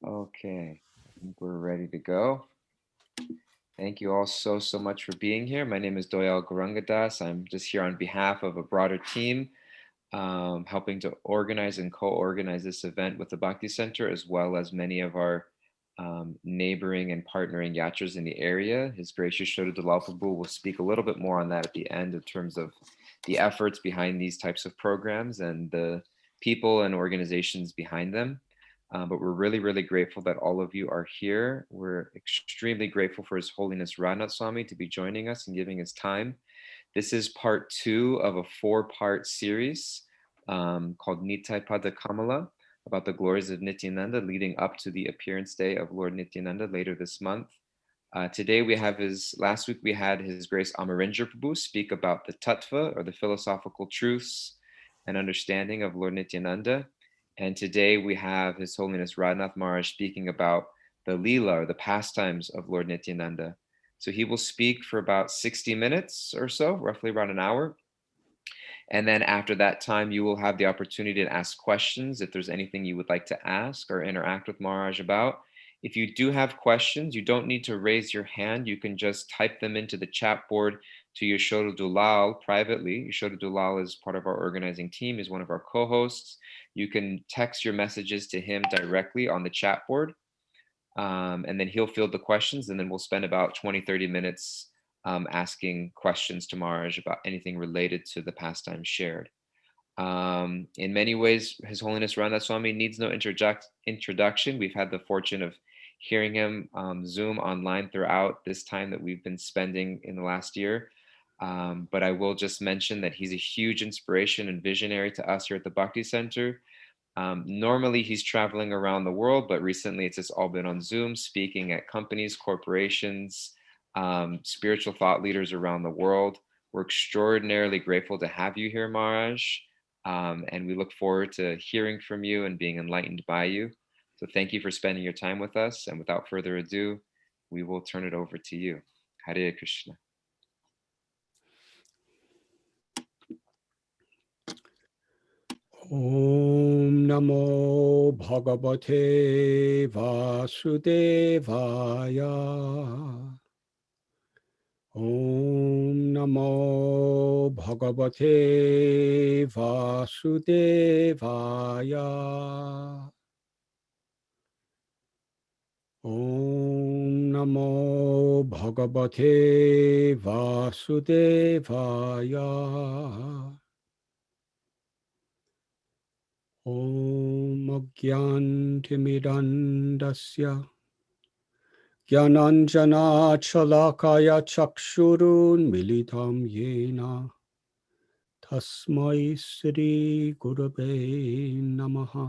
Okay, I think we're ready to go. Thank you all so much for being here. My name is Doyal Gurangadas. I'm just here on behalf of a broader team, helping to organize and co-organize this event with the Bhakti Center, as well as many of our neighboring and partnering yatras in the area. His Gracious Shoda Dalal Prabhu will speak a little bit more on that at the end in terms of the efforts behind these types of programs and the people and organizations behind them. But we're really grateful that all of you are here. We're extremely grateful for His Holiness Radhanath Swami to be joining us and giving his time. This is part 2 of a 4-part series called Nitai Pada Kamala, about the glories of Nityananda leading up to the appearance day of Lord Nityananda later this month. Today last week we had His Grace Amarendra Prabhu speak about the tattva, or the philosophical truths and understanding of Lord Nityananda. And today we have His Holiness Radhanath Maharaj speaking about the Leela, or the pastimes of Lord Nityananda. So he will speak for about 60 minutes or so, roughly around an hour. And then after that time, you will have the opportunity to ask questions if there's anything you would like to ask or interact with Maharaj about. If you do have questions, you don't need to raise your hand. You can just type them into the chat board to Yashoda Dulal privately. Yashoda Dulal is part of our organizing team, is one of our co-hosts. You can text your messages to him directly on the chat board. And then he'll field the questions, and then we'll spend about 20-30 minutes asking questions to Maharaj about anything related to the pastime shared. In many ways, His Holiness Radhanath Swami needs no introduction. We've had the fortune of hearing him Zoom online throughout this time that we've been spending in the last year. But I will just mention that he's a huge inspiration and visionary to us here at the Bhakti Center. Normally he's traveling around the world, but recently it's just all been on Zoom, speaking at companies, corporations, spiritual thought leaders around the world. We're extraordinarily grateful to have you here, Maharaj. And we look forward to hearing from you and being enlightened by you. So thank you for spending your time with us. And without further ado, we will turn it over to you. Hare Krishna. Om Namo Bhagavate Vasudevaya. Om Namo Bhagavate Vasudevaya. Om Namo Bhagavate Vasudevaya. Om Agyantimirandasya Gyananjana Chalakaya Chakshurun Militam Yena Tasmai Sri Gurave Namaha.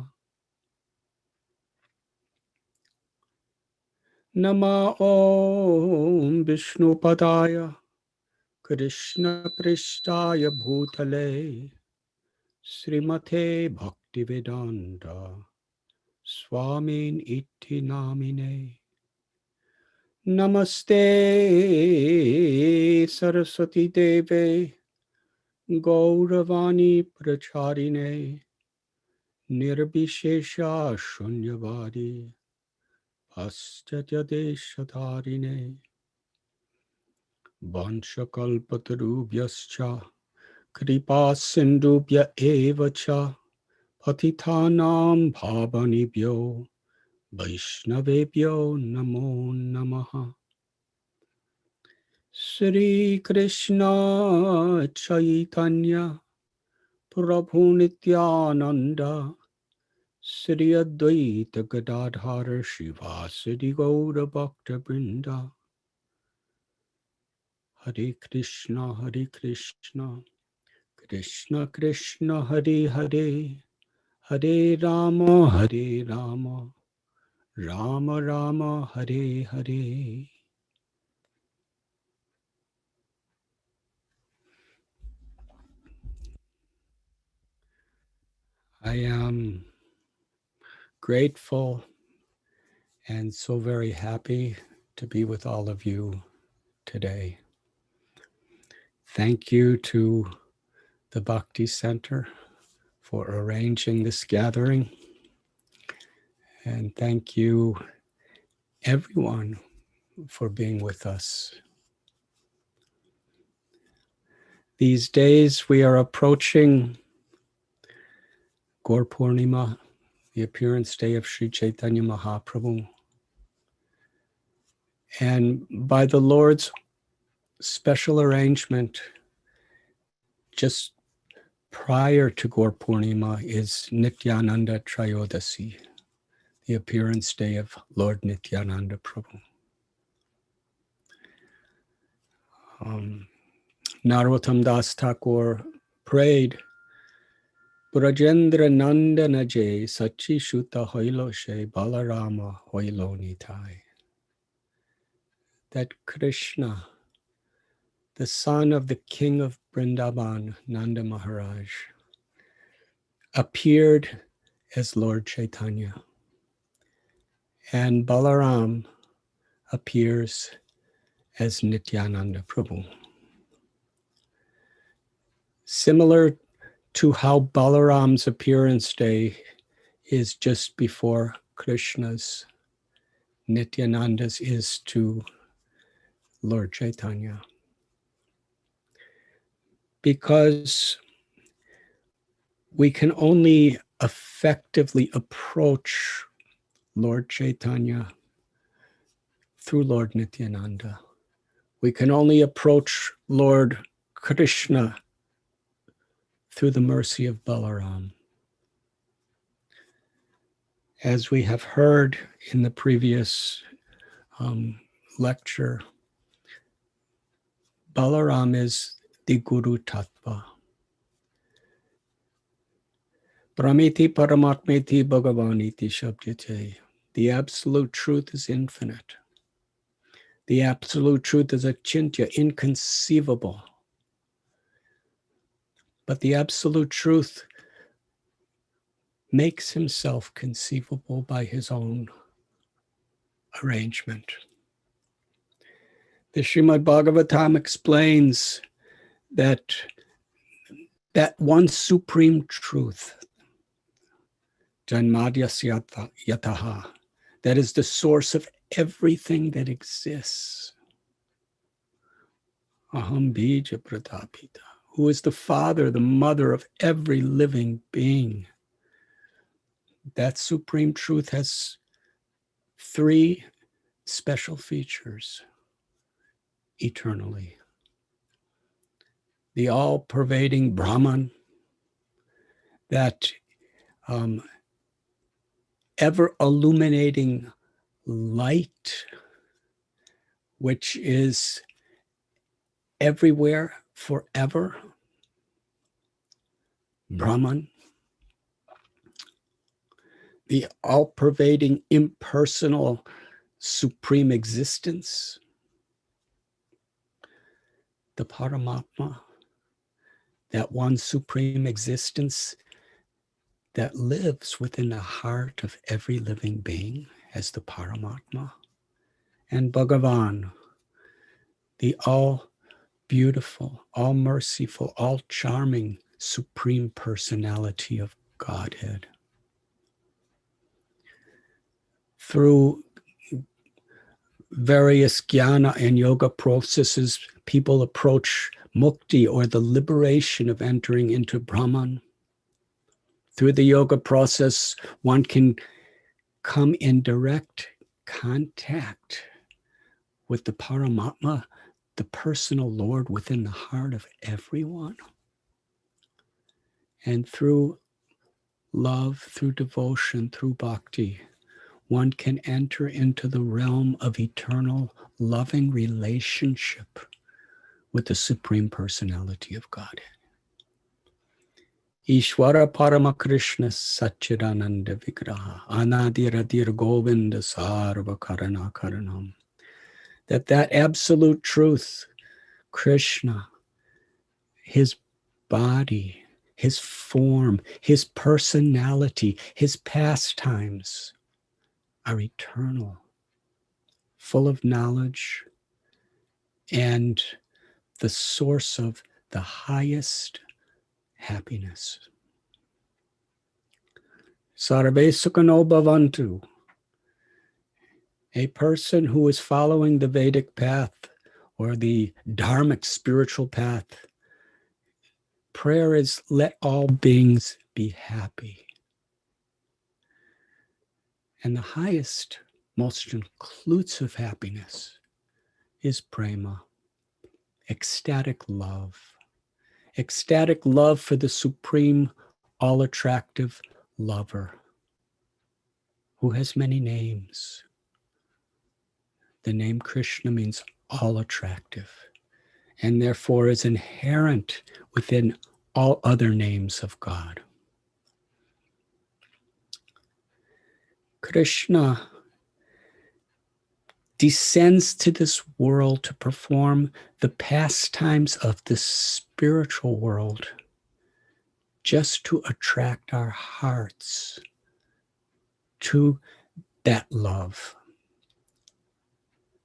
Nama Om Vishnupadaya Krishna Prishtaya Bhutale Srimate Bhaktivedanta Swamin Iti Namine. Namaste Saraswati Deve Gauravani Pracharine Nirbhishesha Shunyavadi Paschatya Deshatarine Vanchakalpatarubhyascha Kripa Sindhubhya Evacha Patitanam Bhavanibhyo Vaishnavebhyo Namo Namaha. Sri Krishna Chaitanya Prabhu Nityananda Sri Advaita Gadadhara Shivasadi Gaura Bhakta Vrinda. Hare Krishna Krishna Krishna Hare Hare Hare Rama Rama Rama Hare Hare. I am grateful and so very happy to be with all of you today. Thank you to the Bhakti Center for arranging this gathering. And thank you, everyone, for being with us. These days we are approaching Gaur Purnima, the appearance day of Sri Caitanya Mahaprabhu. And by the Lord's special arrangement, just prior to Gaur Purnima is Nityananda Trayodasi, the appearance day of Lord Nityananda Prabhu. Narottam Das Thakur prayed, Brajendra Nandana Jay Sachi Shuta Hoilo She Balarama Hoilo Nitai. That Krishna, the son of the king of Vrindavan, Nanda Maharaj, appeared as Lord Chaitanya. And Balaram appears as Nityananda Prabhu. Similar to how Balaram's appearance day is just before Krishna's, Nityananda's is to Lord Chaitanya. Because we can only effectively approach Lord Chaitanya through Lord Nityananda. We can only approach Lord Krishna through the mercy of Balaram. As we have heard in the previous lecture, Balaram is the Guru Tattva. Brahmiti Paramatmeti Bhagavaniti Shabdyate. The absolute truth is infinite. The absolute truth is achintya, inconceivable. But the absolute truth makes himself conceivable by his own arrangement. The Srimad Bhagavatam explains that one supreme truth, Janmadhyasya Yataha, that is the source of everything that exists. Aham Bija Pratapita, who is the father, the mother of every living being. That supreme truth has three special features eternally. The all-pervading Brahman, that ever-illuminating light, which is everywhere forever. Brahman. The all-pervading, impersonal, supreme existence. The Paramatma, that one supreme existence that lives within the heart of every living being as the Paramatma. And Bhagavan, the all-beautiful, all-merciful, all-charming, supreme personality of Godhead. Through various jnana and yoga processes, people approach mukti, or the liberation of entering into Brahman. Through the yoga process, one can come in direct contact with the Paramatma, the personal Lord within the heart of everyone. And through love, through devotion, through bhakti, one can enter into the realm of eternal, loving relationship with the Supreme Personality of God. Ishvara Parama Krishna Satchidananda Vigraha Anadiradir Govinda Sarva Karana Karanam. That absolute truth, Krishna, his body, his form, his personality, his pastimes are eternal, full of knowledge, and the source of the highest happiness. Sarve Sukhano Bhavantu. A person who is following the Vedic path or the Dharmic spiritual path, prayer is let all beings be happy. And the highest, most inclusive happiness is prema, ecstatic love. Ecstatic love for the supreme, all-attractive lover who has many names. The name Krishna means all attractive and therefore is inherent within all other names of God. Krishna descends to this world to perform the pastimes of the spiritual world just to attract our hearts to that love.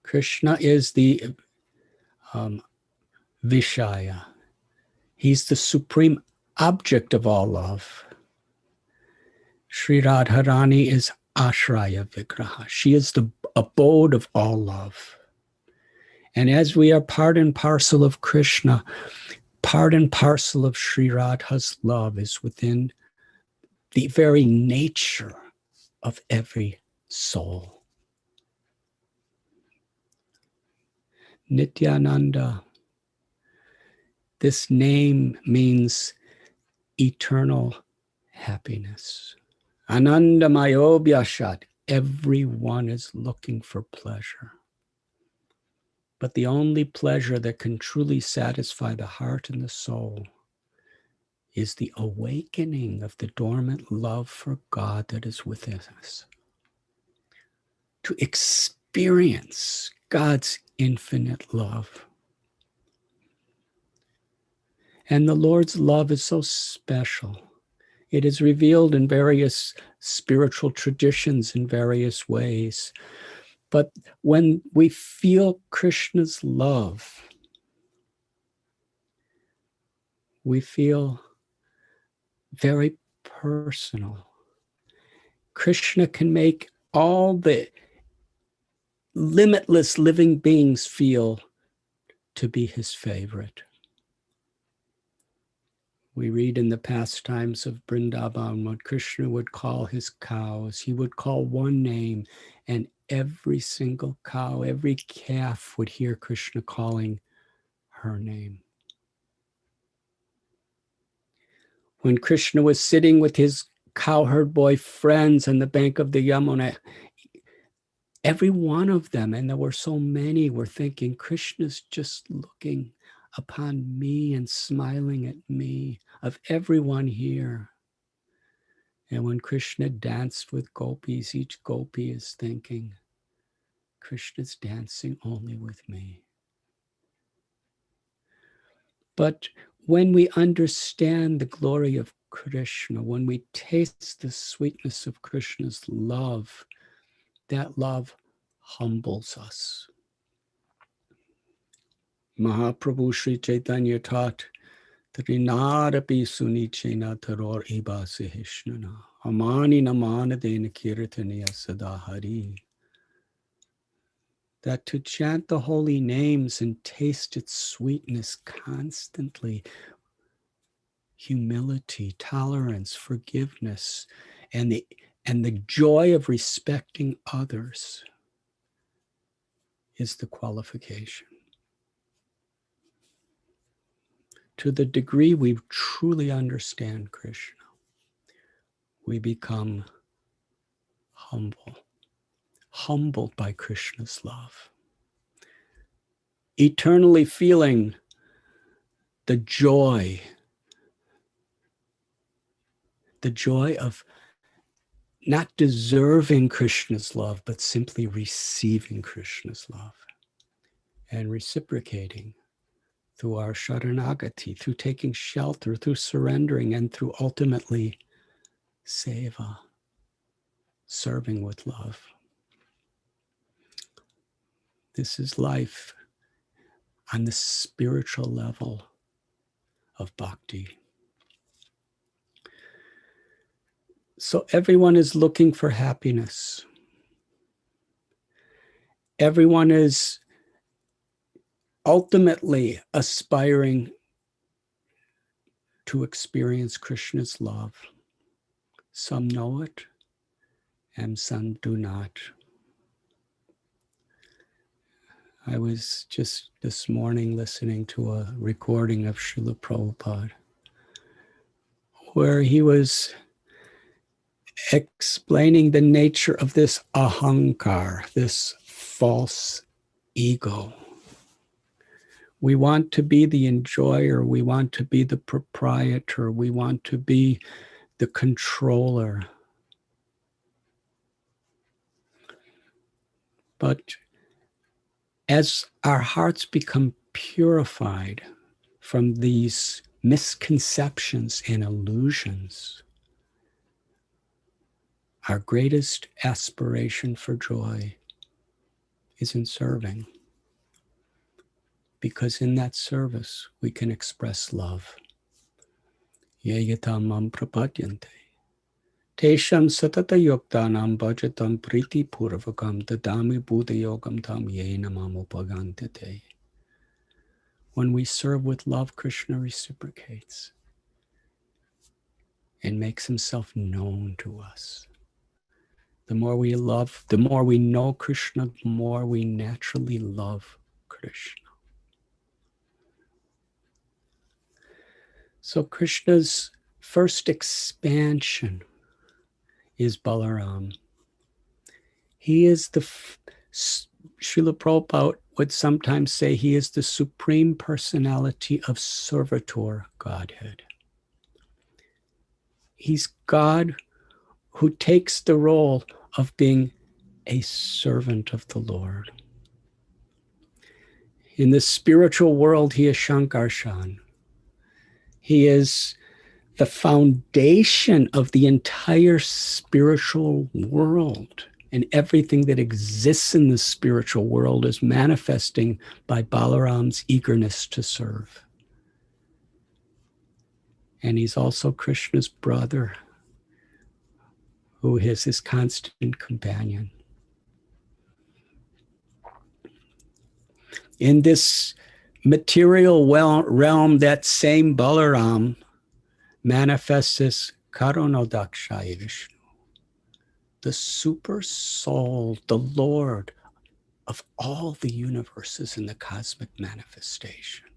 Krishna is the Vishaya. He's the supreme object of all love. Sri Radharani is Ashraya Vigraha. She is the abode of all love. And as we are part and parcel of Krishna, part and parcel of Sri Radha's love is within the very nature of every soul. Nityananda, this name means eternal happiness. Anandamayobhyashat, everyone is looking for pleasure. But the only pleasure that can truly satisfy the heart and the soul is the awakening of the dormant love for God that is within us. To experience God's infinite love. And the Lord's love is so special. It is revealed in various spiritual traditions in various ways. But when we feel Krishna's love, we feel very personal. Krishna can make all the limitless living beings feel to be his favorite. We read in the pastimes of Vrindavan what Krishna would call his cows. He would call one name, and every single cow, every calf would hear Krishna calling her name. When Krishna was sitting with his cowherd boy friends on the bank of the Yamuna, every one of them, and there were so many, were thinking, Krishna's just looking upon me and smiling at me, of everyone here. And when Krishna danced with gopis, each gopi is thinking, Krishna's dancing only with me. But when we understand the glory of Krishna, when we taste the sweetness of Krishna's love, that love humbles us. Mahaprabhu Sri Caitanya taught, Trinadapi sunichena taror iba sihishnana. Amani namana dena kirtaniya sadahari. That to chant the holy names and taste its sweetness constantly, humility, tolerance, forgiveness, and the joy of respecting others is the qualification. To the degree we truly understand Krishna, we become humbled by Krishna's love, eternally feeling the joy of not deserving Krishna's love, but simply receiving Krishna's love and reciprocating through our sharanagati, through taking shelter, through surrendering, and through ultimately seva, serving with love. This is life on the spiritual level of bhakti. So everyone is looking for happiness. Everyone is ultimately aspiring to experience Krishna's love. Some know it and some do not. I was just this morning listening to a recording of Srila Prabhupada where he was explaining the nature of this ahankar, this false ego. We want to be the enjoyer, we want to be the proprietor, we want to be the controller. But as our hearts become purified from these misconceptions and illusions, our greatest aspiration for joy is in serving. Because in that service, we can express love. Yeyatamam prapadyante. Tesham satata yoktanam bhajatam priti purvakam dadami buddha yogam tam yena mamupagantete. When we serve with love, Krishna reciprocates and makes himself known to us. The more we love, the more we know Krishna, the more we naturally love Krishna. So Krishna's first expansion is Balaram. He is Srila Prabhupada would sometimes say he is the supreme personality of servitor Godhead. He's God who takes the role of being a servant of the Lord. In the spiritual world, he is Shankarshan. He is the foundation of the entire spiritual world. And everything that exists in the spiritual world is manifesting by Balaram's eagerness to serve. And he's also Krishna's brother, who is his constant companion. In this material realm, that same Balaram manifests as Karanodakshaya Vishnu, the super soul, the Lord of all the universes in the cosmic manifestation.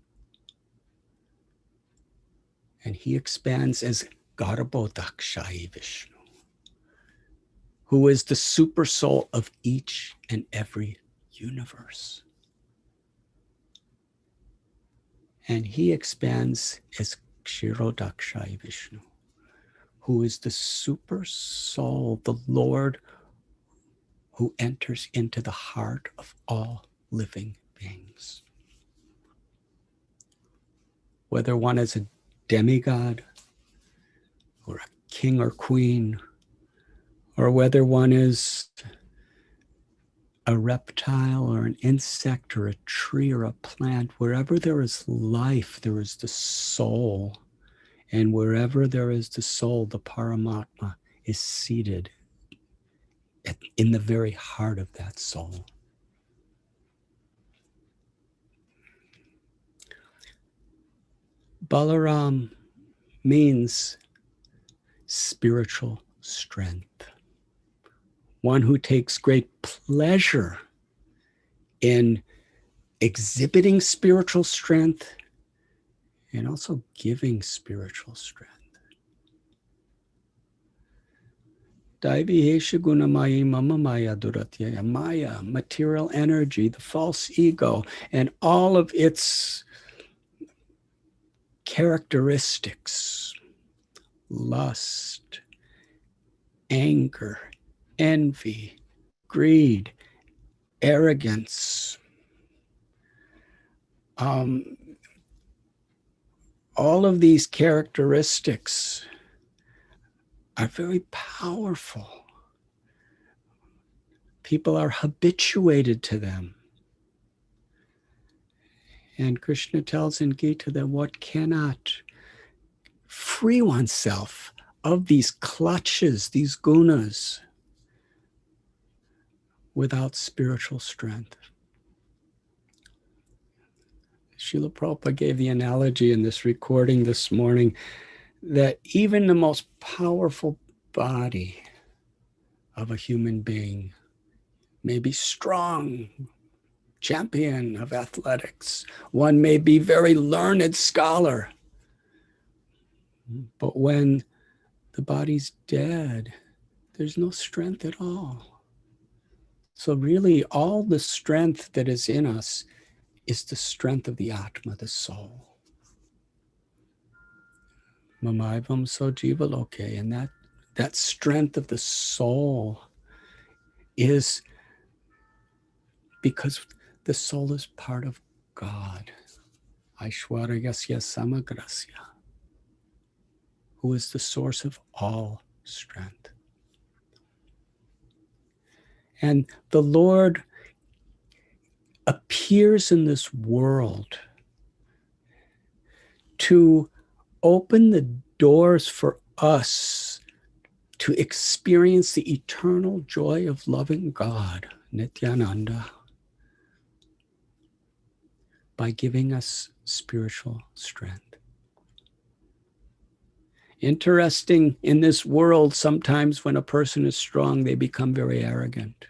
And he expands as Garbhodakshaya Vishnu, who is the super soul of each and every universe. And he expands as Kshirodakshaya Vishnu, who is the super soul, the Lord who enters into the heart of all living beings. Whether one is a demigod or a king or queen, or whether one is a reptile or an insect or a tree or a plant, wherever there is life, there is the soul. And wherever there is the soul, the Paramatma is seated in the very heart of that soul. Balaram means spiritual strength. One who takes great pleasure in exhibiting spiritual strength and also giving spiritual strength. Daivihesha gunamayi mama maya duratyaya. Maya, material energy, the false ego, and all of its characteristics, lust, anger, envy, greed, arrogance, all of these characteristics are very powerful. People are habituated to them. And Krishna tells in Gita that one cannot free oneself of these clutches, these gunas, without spiritual strength. Srila Prabhupada gave the analogy in this recording this morning that even the most powerful body of a human being may be strong, champion of athletics. One may be very learned scholar. But when the body's dead, there's no strength at all. So really, all the strength that is in us is the strength of the Atma, the soul. Mamaivam so jiva loke. And that strength of the soul is because the soul is part of God. Aishwaryasya samagrasya, who is the source of all strength. And the Lord appears in this world to open the doors for us to experience the eternal joy of loving God, Nityananda, by giving us spiritual strength. Interesting, in this world, sometimes when a person is strong, they become very arrogant.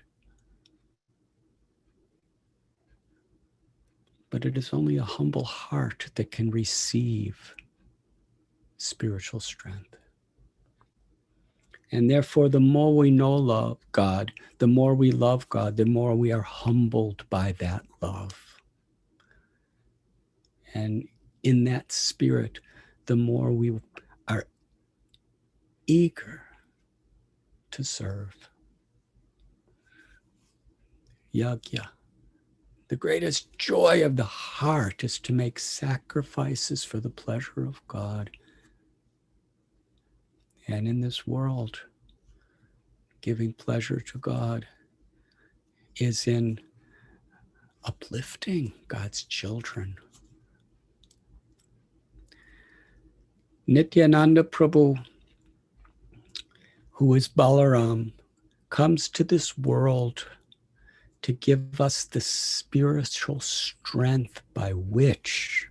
But it is only a humble heart that can receive spiritual strength. And therefore, the more we know love God, the more we love God, the more we are humbled by that love. And in that spirit, the more we are eager to serve. Yagya. The greatest joy of the heart is to make sacrifices for the pleasure of God. And in this world, giving pleasure to God is in uplifting God's children. Nityananda Prabhu, who is Balaram, comes to this world to give us the spiritual strength by which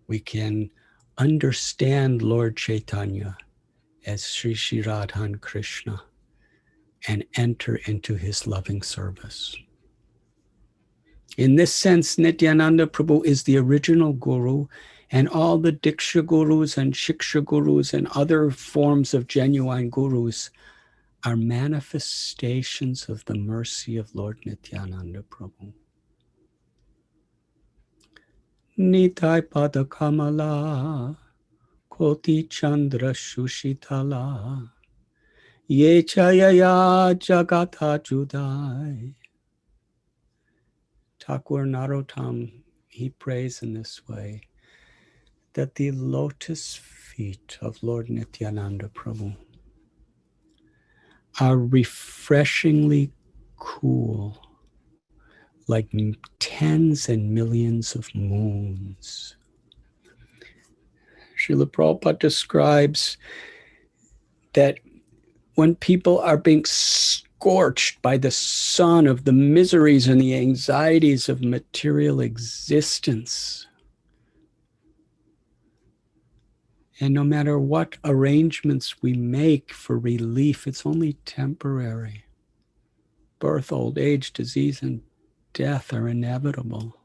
we can understand Lord Caitanya as Sri Sri Radhan Krishna and enter into his loving service. In this sense, Nityananda Prabhu is the original guru, and all the Diksha gurus and Shiksha gurus and other forms of genuine gurus are manifestations of the mercy of Lord Nityananda Prabhu. Nitai pada Kamala, Koti Chandra Shushitala, Ye Chayaya Jagata Judai. Thakur Narottam, he prays in this way, that the lotus feet of Lord Nityananda Prabhu are refreshingly cool, like tens and millions of moons. Srila Prabhupada describes that when people are being scorched by the sun of the miseries and the anxieties of material existence, and no matter what arrangements we make for relief, it's only temporary. Birth, old age, disease, and death are inevitable.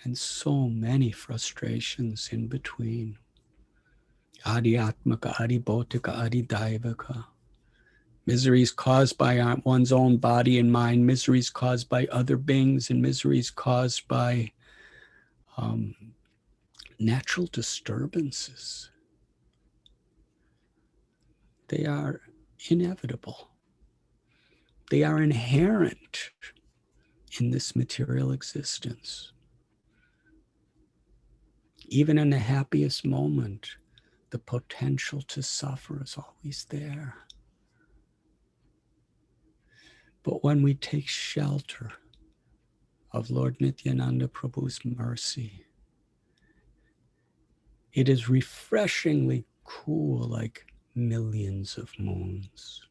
And so many frustrations in between. Adi Atmaka, Adi Bautika, Adi Daivaka. Miseries caused by one's own body and mind, miseries caused by other beings, and miseries caused by natural disturbances. They are inevitable. They are inherent in this material existence. Even in the happiest moment, the potential to suffer is always there. But when we take shelter of Lord Nityananda Prabhu's mercy, it is refreshingly cool, like millions of moons.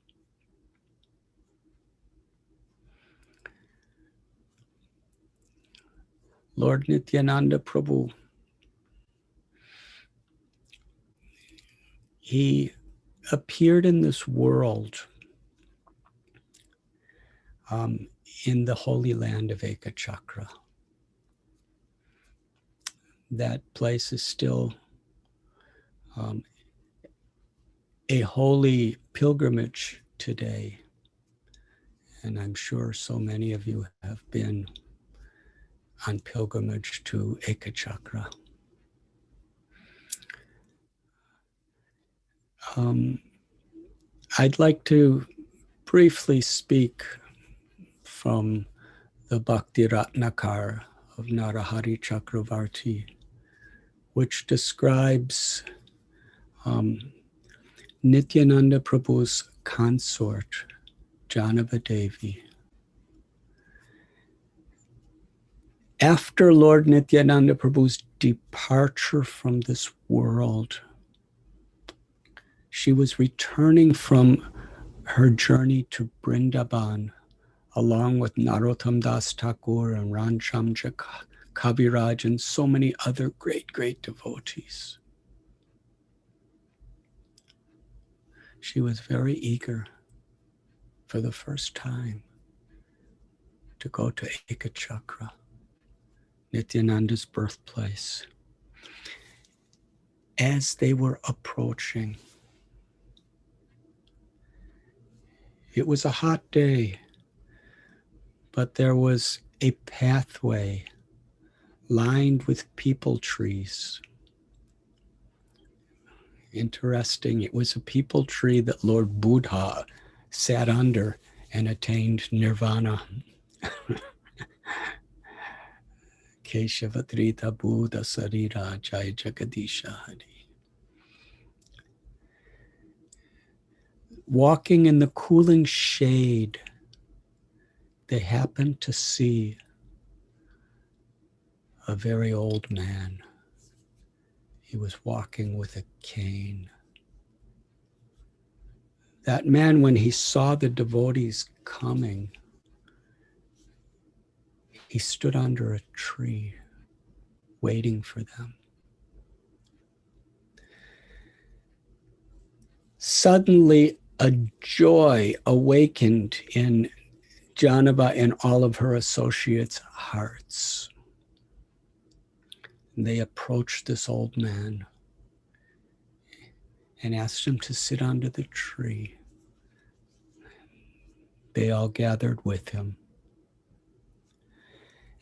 Lord Nityananda Prabhu, he appeared in this world in the holy land of Ekachakra. That place is still a holy pilgrimage today. And I'm sure so many of you have been on pilgrimage to Ekachakra. I'd like to briefly speak from the Bhakti Ratnakar of Narahari Chakravarti, which describes Nityananda Prabhu's consort, Janava Devi. After Lord Nityananda Prabhu's departure from this world, she was returning from her journey to Vrindavan, along with Narottam Das Thakur and Ranjamja Kaviraj and so many other great, great devotees. She was very eager for the first time to go to Ekachakra, Nityananda's birthplace. As they were approaching, it was a hot day, but there was a pathway lined with peepal trees. Interesting, it was a peepal tree that Lord Buddha sat under and attained nirvana. Keshavadrita Buddha Sarira Jai Jagadisha Hari. Walking in the cooling shade, they happened to see a very old man. He was walking with a cane. That man, when he saw the devotees coming, he stood under a tree waiting for them. Suddenly, a joy awakened in Janava and all of her associates' hearts. They approached this old man and asked him to sit under the tree. They all gathered with him.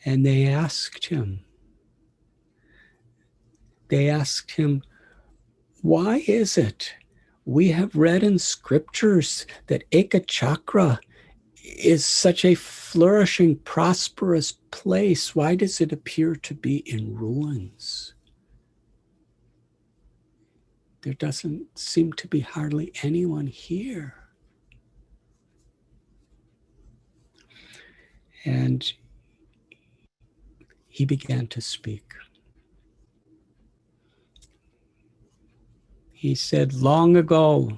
And they asked him, why is it we have read in scriptures that Ekachakra is such a flourishing, prosperous place? Why does it appear to be in ruins? There doesn't seem to be hardly anyone here. And he began to speak. He said, long ago,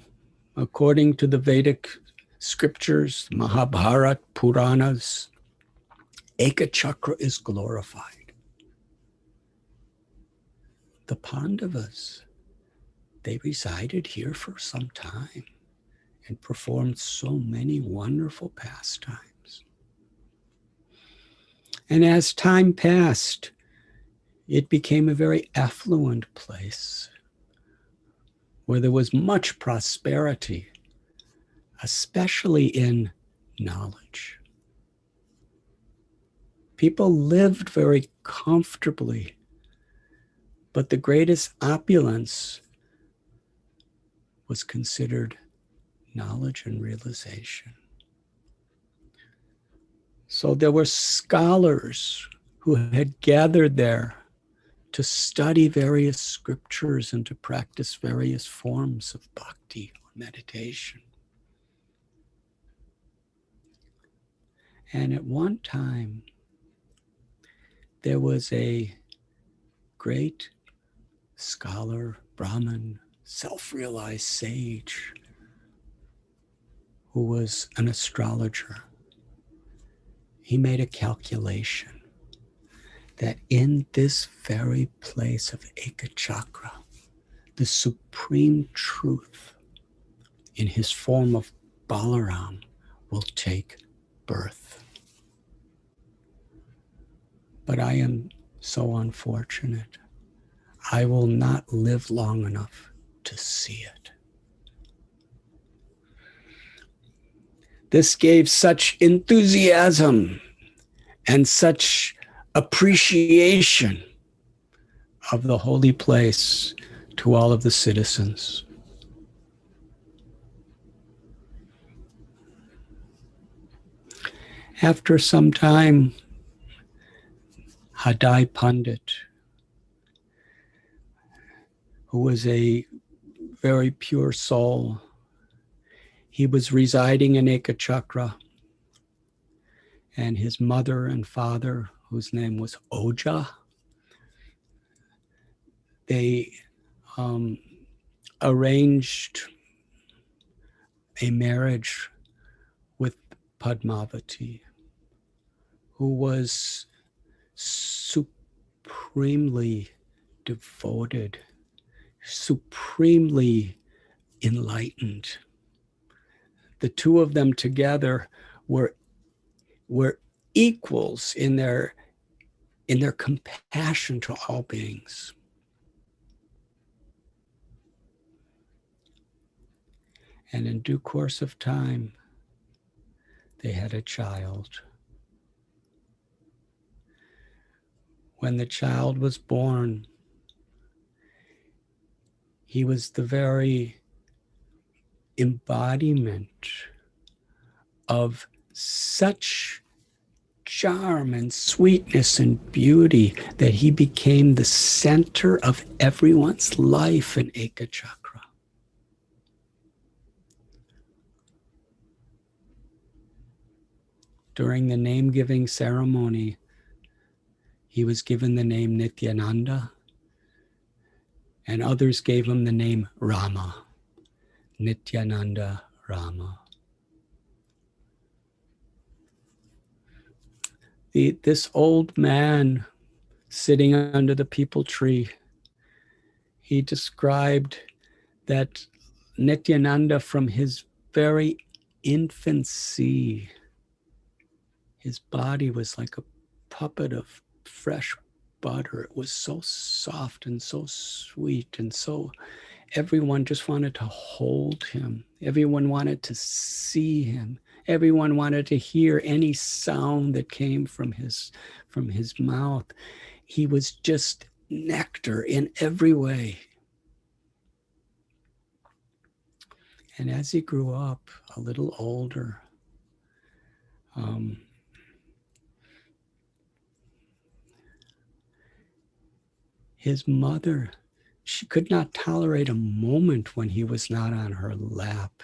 according to the Vedic scriptures, Mahabharata, Puranas, Ekachakra is glorified. The Pandavas, they resided here for some time and performed so many wonderful pastimes. And as time passed, it became a very affluent place where there was much prosperity, especially in knowledge. People lived very comfortably, but the greatest opulence was considered knowledge and realization. So there were scholars who had gathered there to study various scriptures and to practice various forms of bhakti or meditation. And at one time, there was a great scholar, Brahmin, self-realized sage, who was an astrologer. He made a calculation that in this very place of Ekachakra, the supreme truth in his form of Balarama will take birth. But I am so unfortunate. I will not live long enough to see it. This gave such enthusiasm and such appreciation of the holy place to all of the citizens. After some time, Madhai Pandit, who was a very pure soul, he was residing in Ekachakra, and his mother and father, whose name was Oja, they arranged a marriage with Padmavati, who was supremely devoted, supremely enlightened. The two of them together were equals in their compassion to all beings. And in due course of time, they had a child. When the child was born, he was the very embodiment of such charm and sweetness and beauty that he became the center of everyone's life in Ekachakra. During the name-giving ceremony, he was given the name Nityananda, and others gave him the name Rama, Nityananda Rama. This old man sitting under the peepal tree, he described that Nityananda from his very infancy, his body was like a puppet of fresh butter. It was so soft and so sweet, and so everyone just wanted to hold him. Everyone wanted to see him. Everyone wanted to hear any sound that came from his mouth. He was just nectar in every way. And as he grew up a little older, his mother, she could not tolerate a moment when he was not on her lap.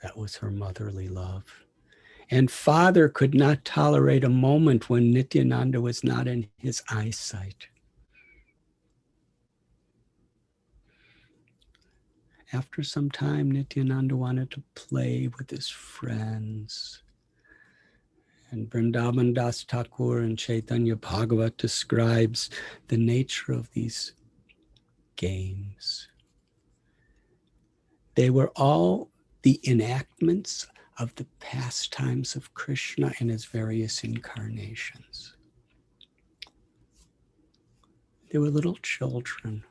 That was her motherly love. And father could not tolerate a moment when Nityananda was not in his eyesight. After some time, Nityananda wanted to play with his friends. And Vrindavan Das Thakur and Caitanya Bhagavat describes the nature of these games. They were all the enactments of the pastimes of Krishna in his various incarnations. They were little children.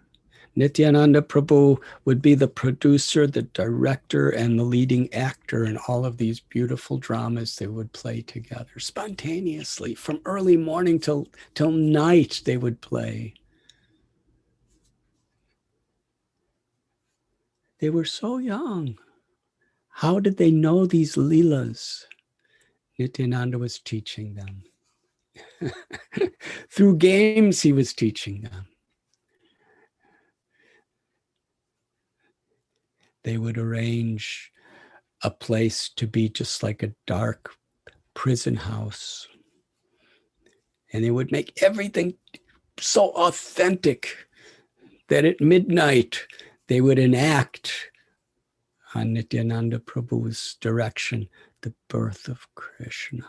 Nityananda Prabhu would be the producer, the director, and the leading actor in all of these beautiful dramas they would play together spontaneously. From early morning till night, they would play. They were so young. How did they know these leelas? Nityananda was teaching them. Through games, he was teaching them. They would arrange a place to be just like a dark prison house. And they would make everything so authentic that at midnight they would enact on Nityananda Prabhu's direction the birth of Krishna.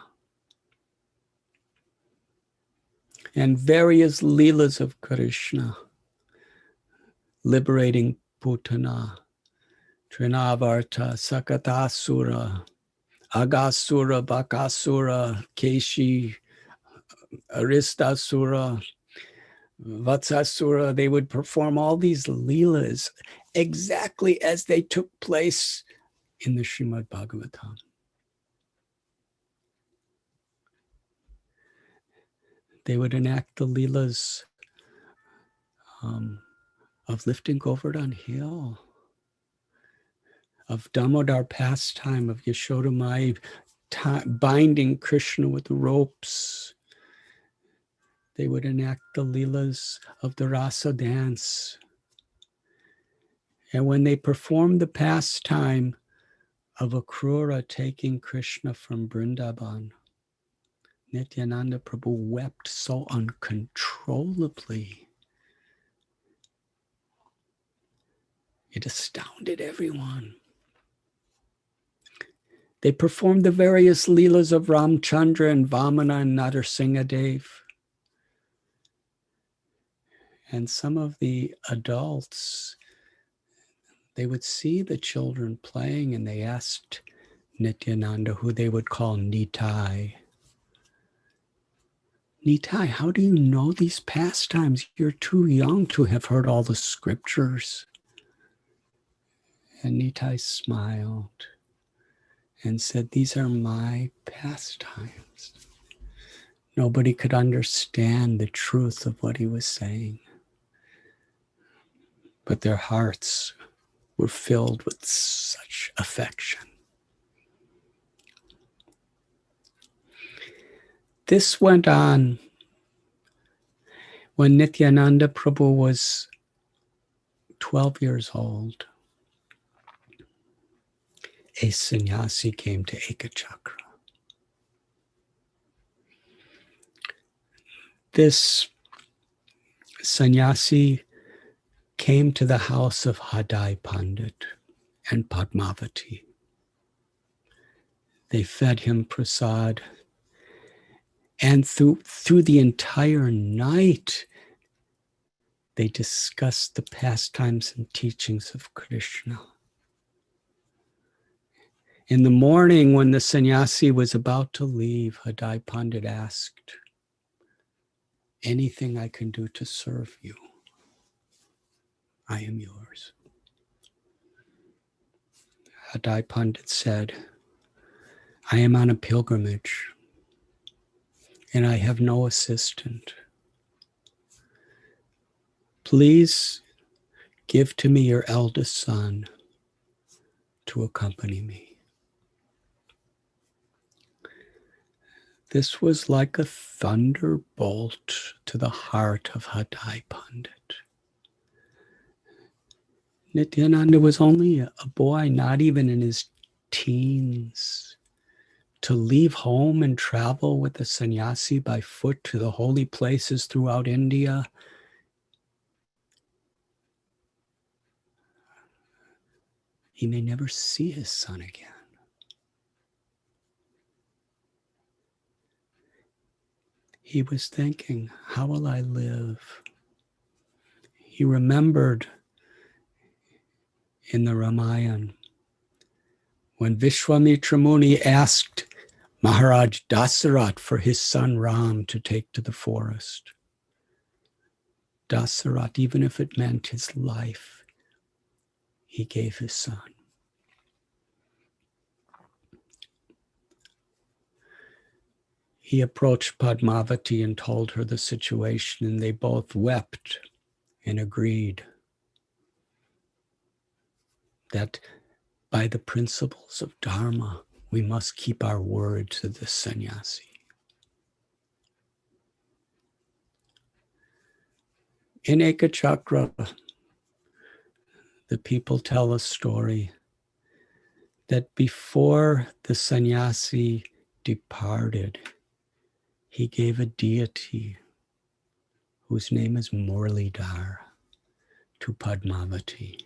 and various leelas of Krishna, liberating Putana, Trinavarta, Sakatasura, Agasura, Bakasura, Keshi, Aristasura, Vatsasura. They would perform all these leelas exactly as they took place in the Srimad Bhagavatam. They would enact the leelas of lifting Govardhan Hill, of Damodar pastime, of Yashoda Mai binding Krishna with ropes. They would enact the leelas of the rasa dance. And when they performed the pastime of Akrura taking Krishna from Vrindavan, Nityananda Prabhu wept so uncontrollably. It astounded everyone. They performed the various leelas of Ramchandra and Vamana and Nadarsingadev. And some of the adults, they would see the children playing and they asked Nityananda, who they would call Nitai, Nitai, how do you know these pastimes? You're too young to have heard all the scriptures. And Nitai smiled and said, these are my pastimes. Nobody could understand the truth of what he was saying, but their hearts were filled with such affection. This went on when Nityananda Prabhu was 12 years old. A sannyasi came to Ekachakra. This sannyasi came to the house of Madhai Pandit and Padmavati. They fed him prasad, and through the entire night, they discussed the pastimes and teachings of Krishna. In the morning, when the sannyasi was about to leave, Madhai Pandit asked, anything I can do to serve you, I am yours. Madhai Pandit said, I am on a pilgrimage and I have no assistant. Please give to me your eldest son to accompany me. This was like a thunderbolt to the heart of Madhai Pandit. Nityananda was only a boy, not even in his teens. To leave home and travel with a sannyasi by foot to the holy places throughout India. He may never see his son again. He was thinking, how will I live? He remembered in the Ramayana when Vishwamitra Muni asked Maharaj Dasarat for his son Ram to take to the forest. Dasarat, even if it meant his life, he gave his son. He approached Padmavati and told her the situation, and they both wept and agreed that by the principles of Dharma, we must keep our word to the sannyasi. In Ekachakra, the people tell a story that before the sannyasi departed, he gave a deity whose name is Murlidhar to Padmavati.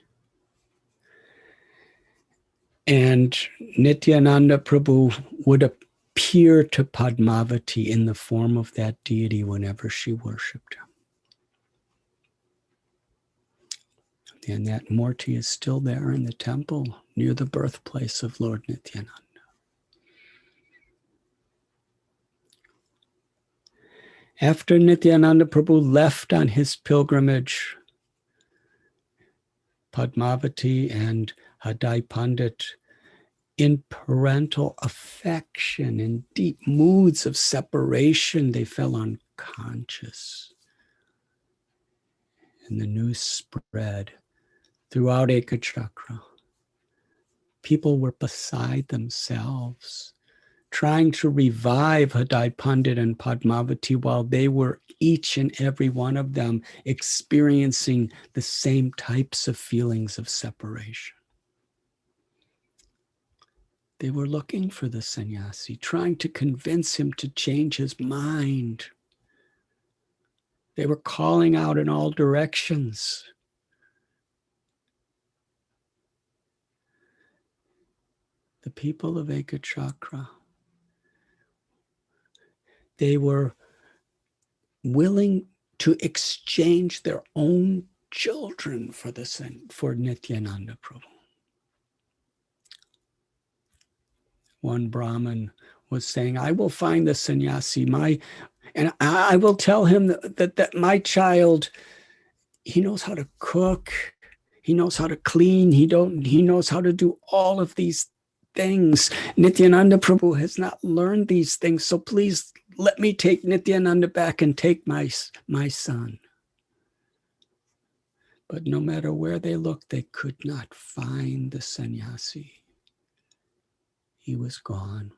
And Nityananda Prabhu would appear to Padmavati in the form of that deity whenever she worshipped him. And that Murti is still there in the temple near the birthplace of Lord Nityananda. After Nityananda Prabhu left on his pilgrimage, Padmavati and Hadai Pandit, in parental affection, in deep moods of separation, they fell unconscious. And the news spread throughout Ekachakra. People were beside themselves, trying to revive Hadai Pandit and Padmavati while they were, each and every one of them, experiencing the same types of feelings of separation. They were looking for the sannyasi, trying to convince him to change his mind. They were calling out in all directions. The people of Ekachakra, they were willing to exchange their own children for Nityananda Prabhu. One Brahmin was saying, I will find the sannyasi, and I will tell him that my child, he knows how to cook, he knows how to clean, he knows how to do all of these things. Nityananda Prabhu has not learned these things, so please let me take Nityananda back and take my son. But no matter where they looked, they could not find the sannyasi. He was gone.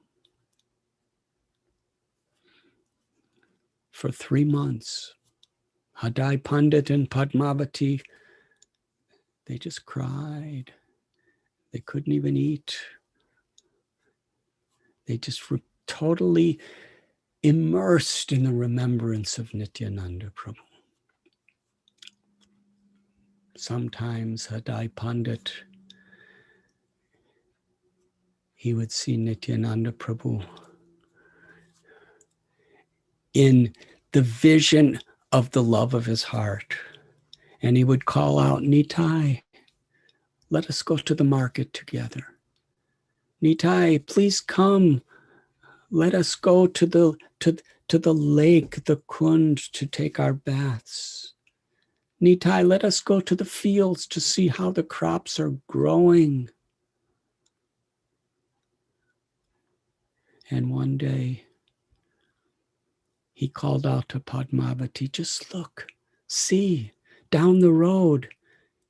For 3 months, Hadai Pandit and Padmavati, they just cried. They couldn't even eat. They just were totally immersed in the remembrance of Nityananda Prabhu. Sometimes Hadai Pandit, he would see Nityananda Prabhu in the vision of the love of his heart. And he would call out, Nitai, let us go to the market together. Nitai, please come. Let us go to the lake, the Kund, to take our baths. Nitai, let us go to the fields to see how the crops are growing. And one day, he called out to Padmavati, just look, see, down the road,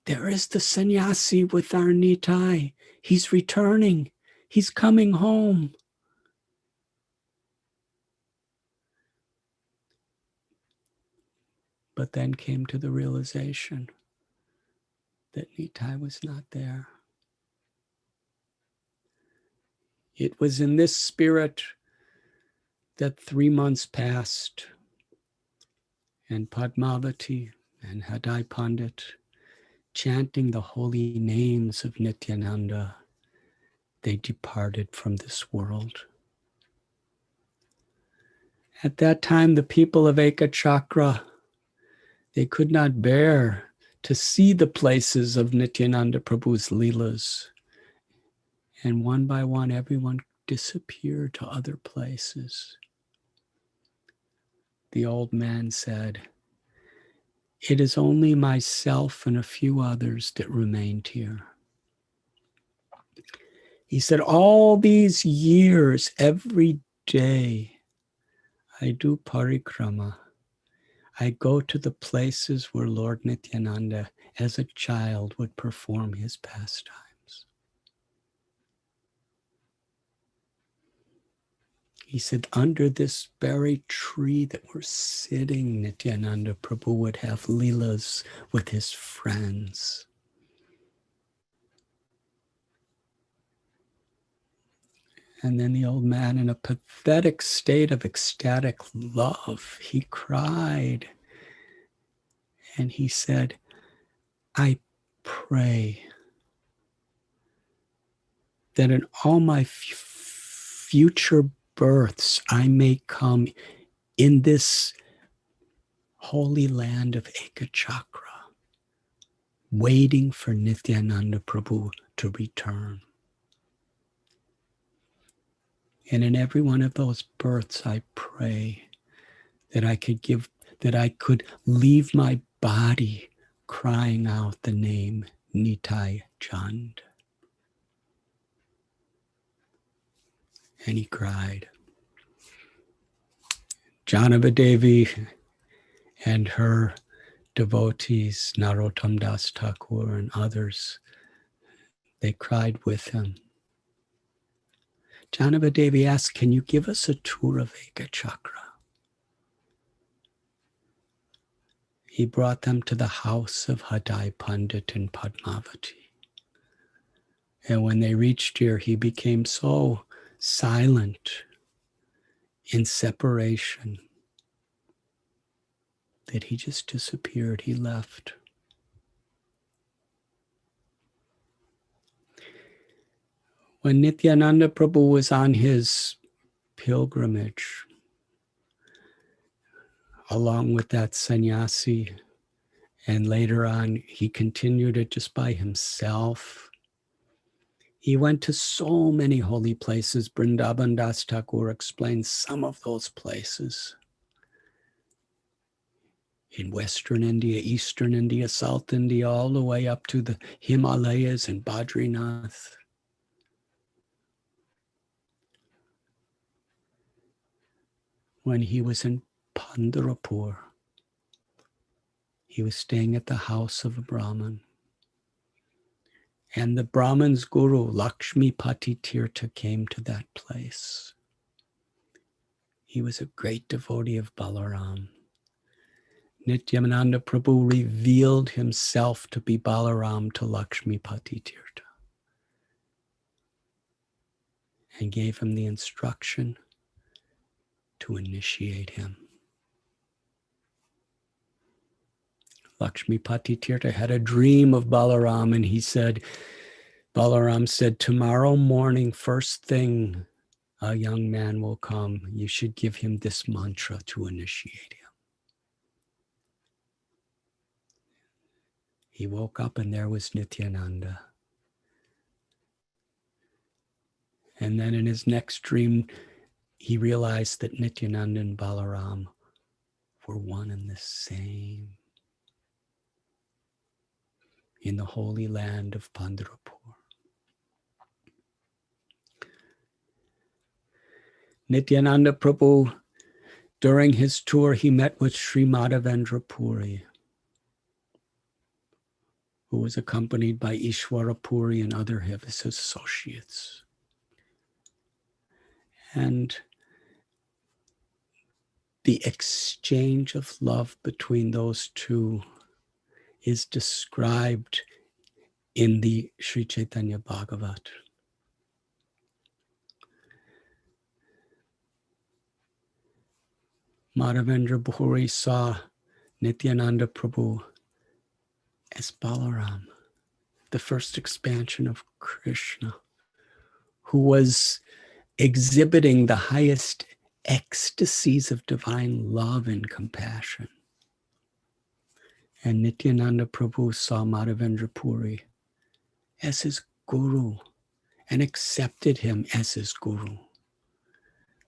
there is the sannyasi with our Nitai. He's returning. He's coming home. But then came to the realization that Nitai was not there. It was in this spirit that 3 months passed, and Padmavati and Hadai Pandit, chanting the holy names of Nityananda, they departed from this world. At that time, the people of Ekachakra, they could not bear to see the places of Nityananda Prabhu's Leelas. And one by one, everyone disappeared to other places. The old man said, it is only myself and a few others that remained here. He said, all these years, every day, I do parikrama. I go to the places where Lord Nityananda, as a child, would perform his pastimes. He said, under this very tree that we're sitting, Nityananda Prabhu would have leelas with his friends. And then the old man, in a pathetic state of ecstatic love, he cried. And he said, I pray that in all my future births I may come in this holy land of Ekachakra, waiting for Nityananda Prabhu to return. And in every one of those births, I pray that I could leave my body crying out the name Nitai Chand. And he cried. Janava Devi and her devotees, Narottam Das Thakur and others, they cried with him. Janava Devi asked, can you give us a tour of Ekachakra? He brought them to the house of Hadai Pandit in Padmavati. And when they reached here, he became so silent in separation that he just disappeared. He left. When Nityananda Prabhu was on his pilgrimage, along with that sannyasi, and later on he continued it just by himself, he went to so many holy places. Vrindavan Das Thakur explains some of those places. In Western India, Eastern India, South India, all the way up to the Himalayas and Badrinath. When he was in Pandharpur, he was staying at the house of a Brahmin. And the Brahmin's guru, Lakshmipati Tirtha, came to that place. He was a great devotee of Balaram. Nityananda Prabhu revealed himself to be Balaram to Lakshmipati Tirtha and gave him the instruction to initiate him. Lakshmipati Tirtha had a dream of Balaram, and Balaram said, tomorrow morning, first thing, a young man will come. You should give him this mantra to initiate him. He woke up and there was Nityananda. And then in his next dream, he realized that Nityananda and Balaram were one and the same in the holy land of Pandharpur. Nityananda Prabhu, during his tour, he met with Sri Madhavendra Puri, who was accompanied by Ishwara Puri and other of his associates. And the exchange of love between those two is described in the Sri Caitanya Bhagavat. Madhavendra Puri saw Nityananda Prabhu as Balaram, the first expansion of Krishna, who was exhibiting the highest ecstasies of divine love and compassion. And Nityananda Prabhu saw Madhavendra Puri as his guru and accepted him as his guru.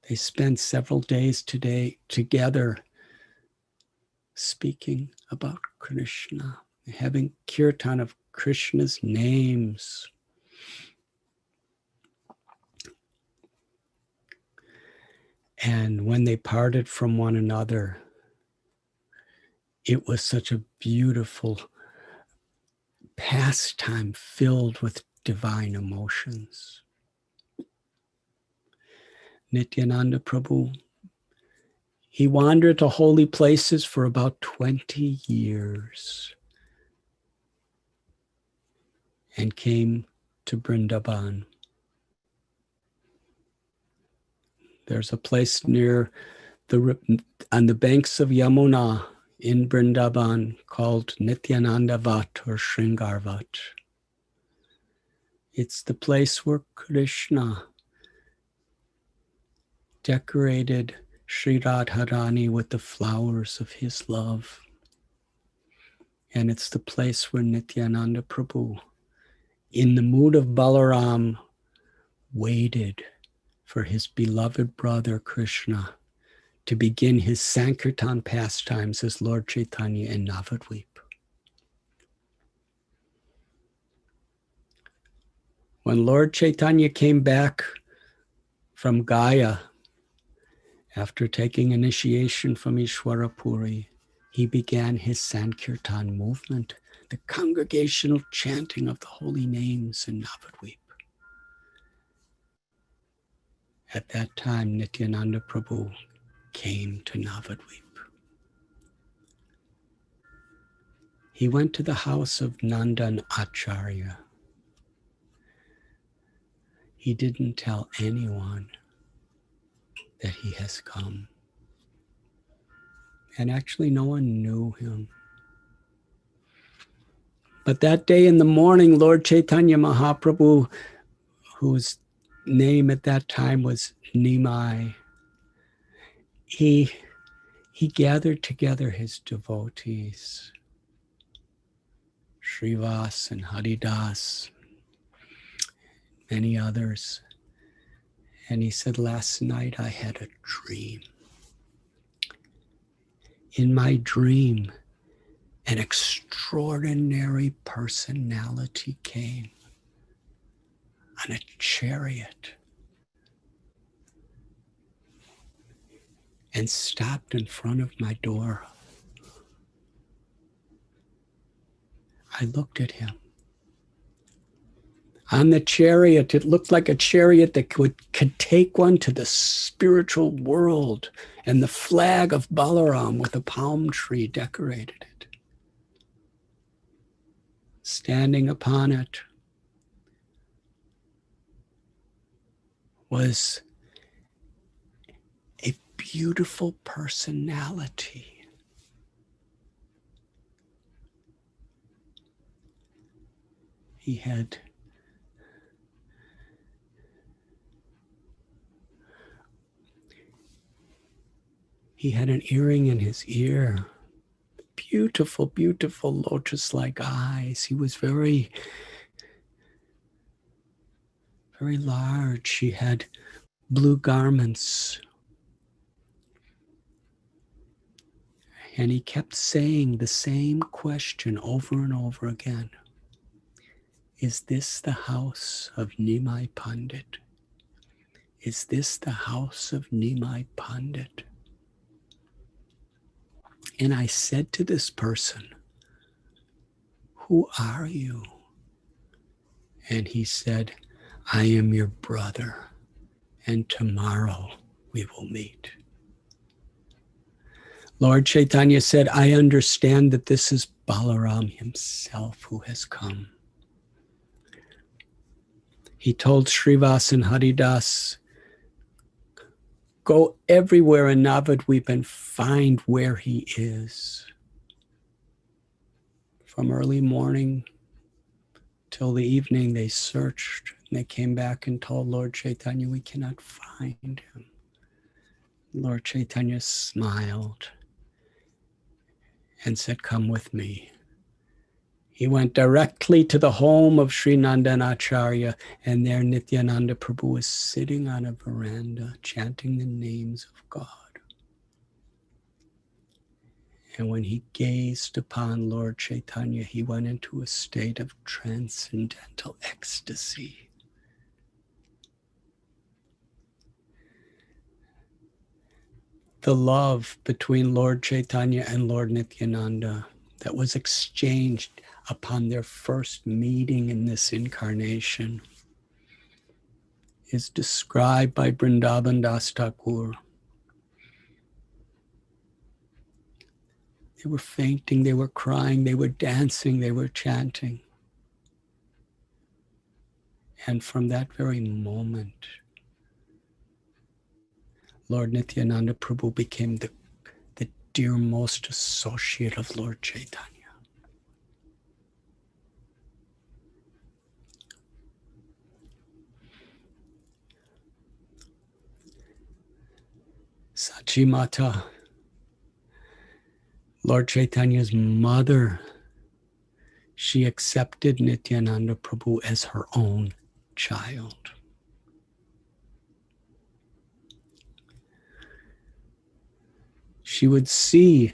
They spent several days together speaking about Krishna, having kirtan of Krishna's names. And when they parted from one another, it was such a beautiful pastime filled with divine emotions. Nityananda Prabhu, he wandered to holy places for about 20 years and came to Vrindavan. There's a place on the banks of Yamuna in Vrindavan called Nityananda Vat or Shringar Vat. It's the place where Krishna decorated Sri Radharani with the flowers of his love. And it's the place where Nityananda Prabhu, in the mood of Balaram, waited for his beloved brother Krishna to begin his Sankirtan pastimes as Lord Chaitanya in Navadvip. When Lord Chaitanya came back from Gaya after taking initiation from Ishwarapuri, he began his Sankirtan movement, the congregational chanting of the holy names in Navadvip. At that time, Nityananda Prabhu came to Navadvip. He went to the house of Nandan Acharya. He didn't tell anyone that he has come. And actually, no one knew him. But that day in the morning, Lord Chaitanya Mahaprabhu, whose name at that time was Nimai, he gathered together his devotees, Srivas and Haridas, many others. And he said, last night I had a dream. In my dream, an extraordinary personality came on a chariot and stopped in front of my door. I looked at him. On the chariot, it looked like a chariot that could take one to the spiritual world, and the flag of Balaram with a palm tree decorated it. Standing upon it was a beautiful personality. He had an earring in his ear. Beautiful, beautiful lotus-like eyes. He was very, very large. He had blue garments. And he kept saying the same question over and over again. Is this the house of Nimai Pandit? Is this the house of Nimai Pandit? And I said to this person, who are you? And he said, I am your brother, and tomorrow we will meet. Lord Chaitanya said, I understand that this is Balaram himself who has come. He told Srivas and Haridas, go everywhere in Navadvip and find where he is. From early morning till the evening, they searched, and they came back and told Lord Chaitanya, we cannot find him. Lord Chaitanya smiled and said, come with me. He went directly to the home of Sri Nandan Acharya, and there Nityananda Prabhu was sitting on a veranda chanting the names of God. And when he gazed upon Lord Chaitanya, he went into a state of transcendental ecstasy. The love between Lord Chaitanya and Lord Nityananda that was exchanged upon their first meeting in this incarnation is described by Vrindavan Das Thakur. They were fainting, they were crying, they were dancing, they were chanting. And from that very moment, Lord Nityananda Prabhu became the dearmost associate of Lord Chaitanya. Sachi Mata, Lord Chaitanya's mother, she accepted Nityananda Prabhu as her own child. She would see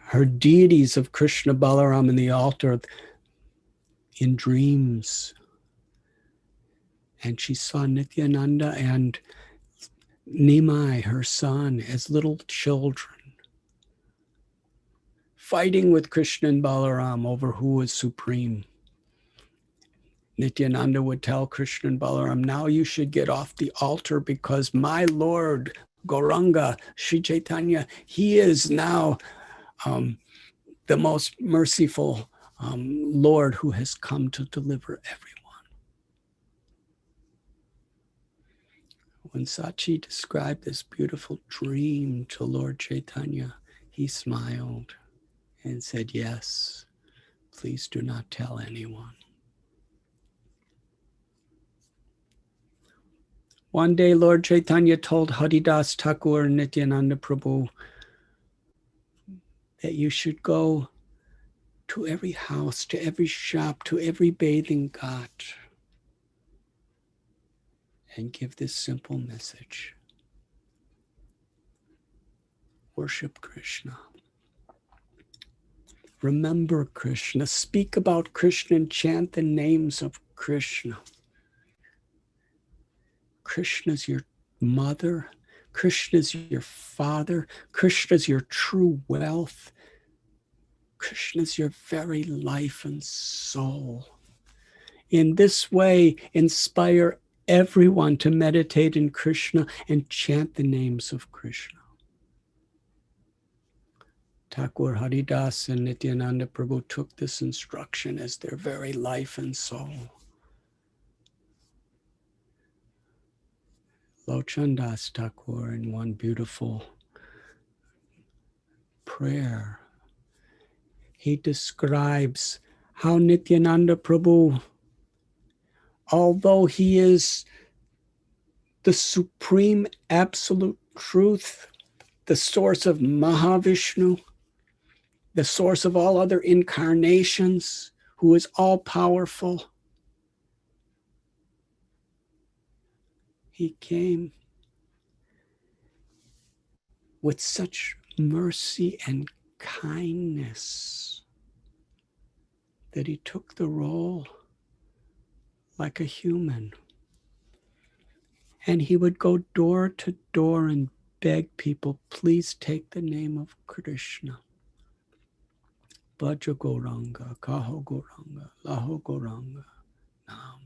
her deities of Krishna Balaram in the altar in dreams. And she saw Nityananda and Nimai, her son, as little children, fighting with Krishna and Balaram over who was supreme. Nityananda would tell Krishna and Balaram, now you should get off the altar because my Lord, Gauranga, Sri Chaitanya, he is now the most merciful Lord who has come to deliver everyone. When Sachi described this beautiful dream to Lord Chaitanya, he smiled and said, yes, please do not tell anyone. One day, Lord Chaitanya told Haridas Thakur and Nityananda Prabhu that you should go to every house, to every shop, to every bathing ghat, and give this simple message. Worship Krishna. Remember Krishna. Speak about Krishna and chant the names of Krishna. Krishna's your mother. Krishna's your father. Krishna's your true wealth. Krishna's your very life and soul. In this way, inspire everyone to meditate in Krishna and chant the names of Krishna. Thakur Haridas and Nityananda Prabhu took this instruction as their very life and soul. Lochandas Thakur, in one beautiful prayer, he describes how Nityananda Prabhu, although he is the supreme absolute truth, the source of Mahavishnu, the source of all other incarnations, who is all powerful, he came with such mercy and kindness that he took the role like a human. And he would go door to door and beg people, please take the name of Krishna. Bhaja Gauranga, Kaho Gauranga, Laho Gauranga, Nam.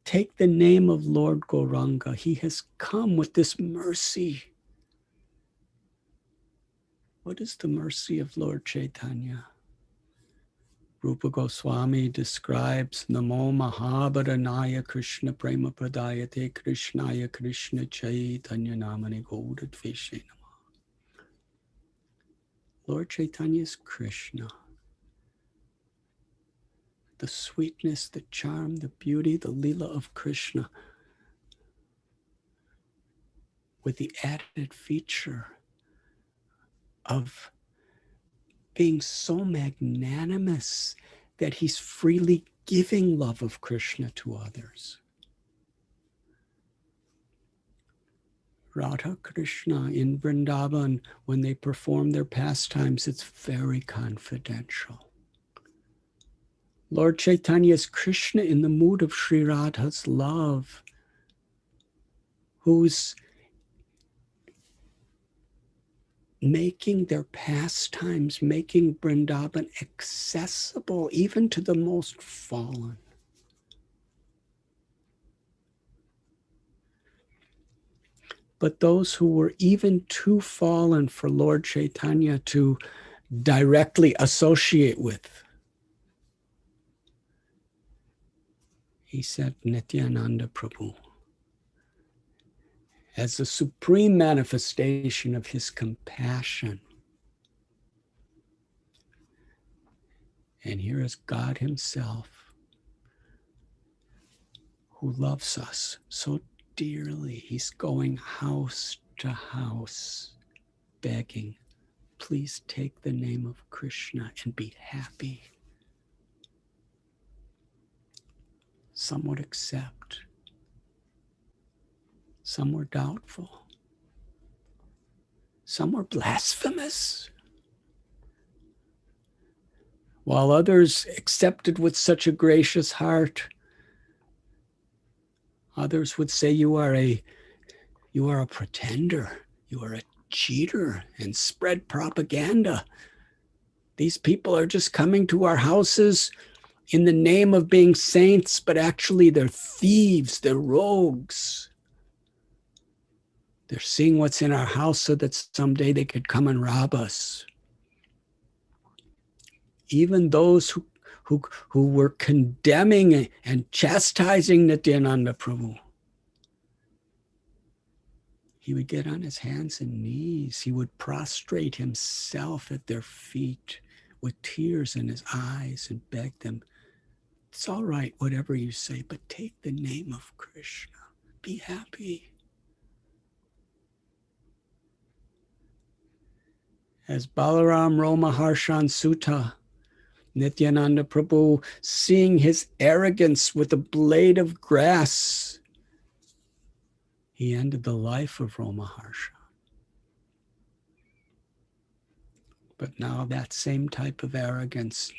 Take the name of Lord Gauranga. He has come with this mercy. What is the mercy of Lord Chaitanya? Rupa Goswami describes Namo Mahabharanaya Krishna Prema Pradayate Krishnaya Krishna Chaitanya Namani Gaudadveshe Namah. Lord Chaitanya is Krishna. The sweetness, the charm, the beauty, the Leela of Krishna, with the added feature of being so magnanimous that he's freely giving love of Krishna to others. Radha Krishna in Vrindavan, when they perform their pastimes, it's very confidential. Lord Chaitanya is Krishna in the mood of Sri Radha's love, who's making their pastimes, making Vrindavan accessible even to the most fallen. But those who were even too fallen for Lord Chaitanya to directly associate with, he said Nityananda Prabhu, as the supreme manifestation of his compassion. And here is God himself, who loves us so dearly. He's going house to house, begging, please take the name of Krishna and be happy. Some would accept. Some were doubtful. Some were blasphemous. While others accepted with such a gracious heart, others would say, you are a pretender, you are a cheater, and spread propaganda. These people are just coming to our houses in the name of being saints, but actually they're thieves, they're rogues. They're seeing what's in our house so that someday they could come and rob us. Even those who were condemning and chastising Nityananda Prabhu, he would get on his hands and knees. He would prostrate himself at their feet with tears in his eyes and beg them, it's all right, whatever you say, but take the name of Krishna. Be happy. As Balaram Maharshan Sutta, Nityananda Prabhu, seeing his arrogance with a blade of grass, he ended the life of Maharshan. But now that same type of arrogance,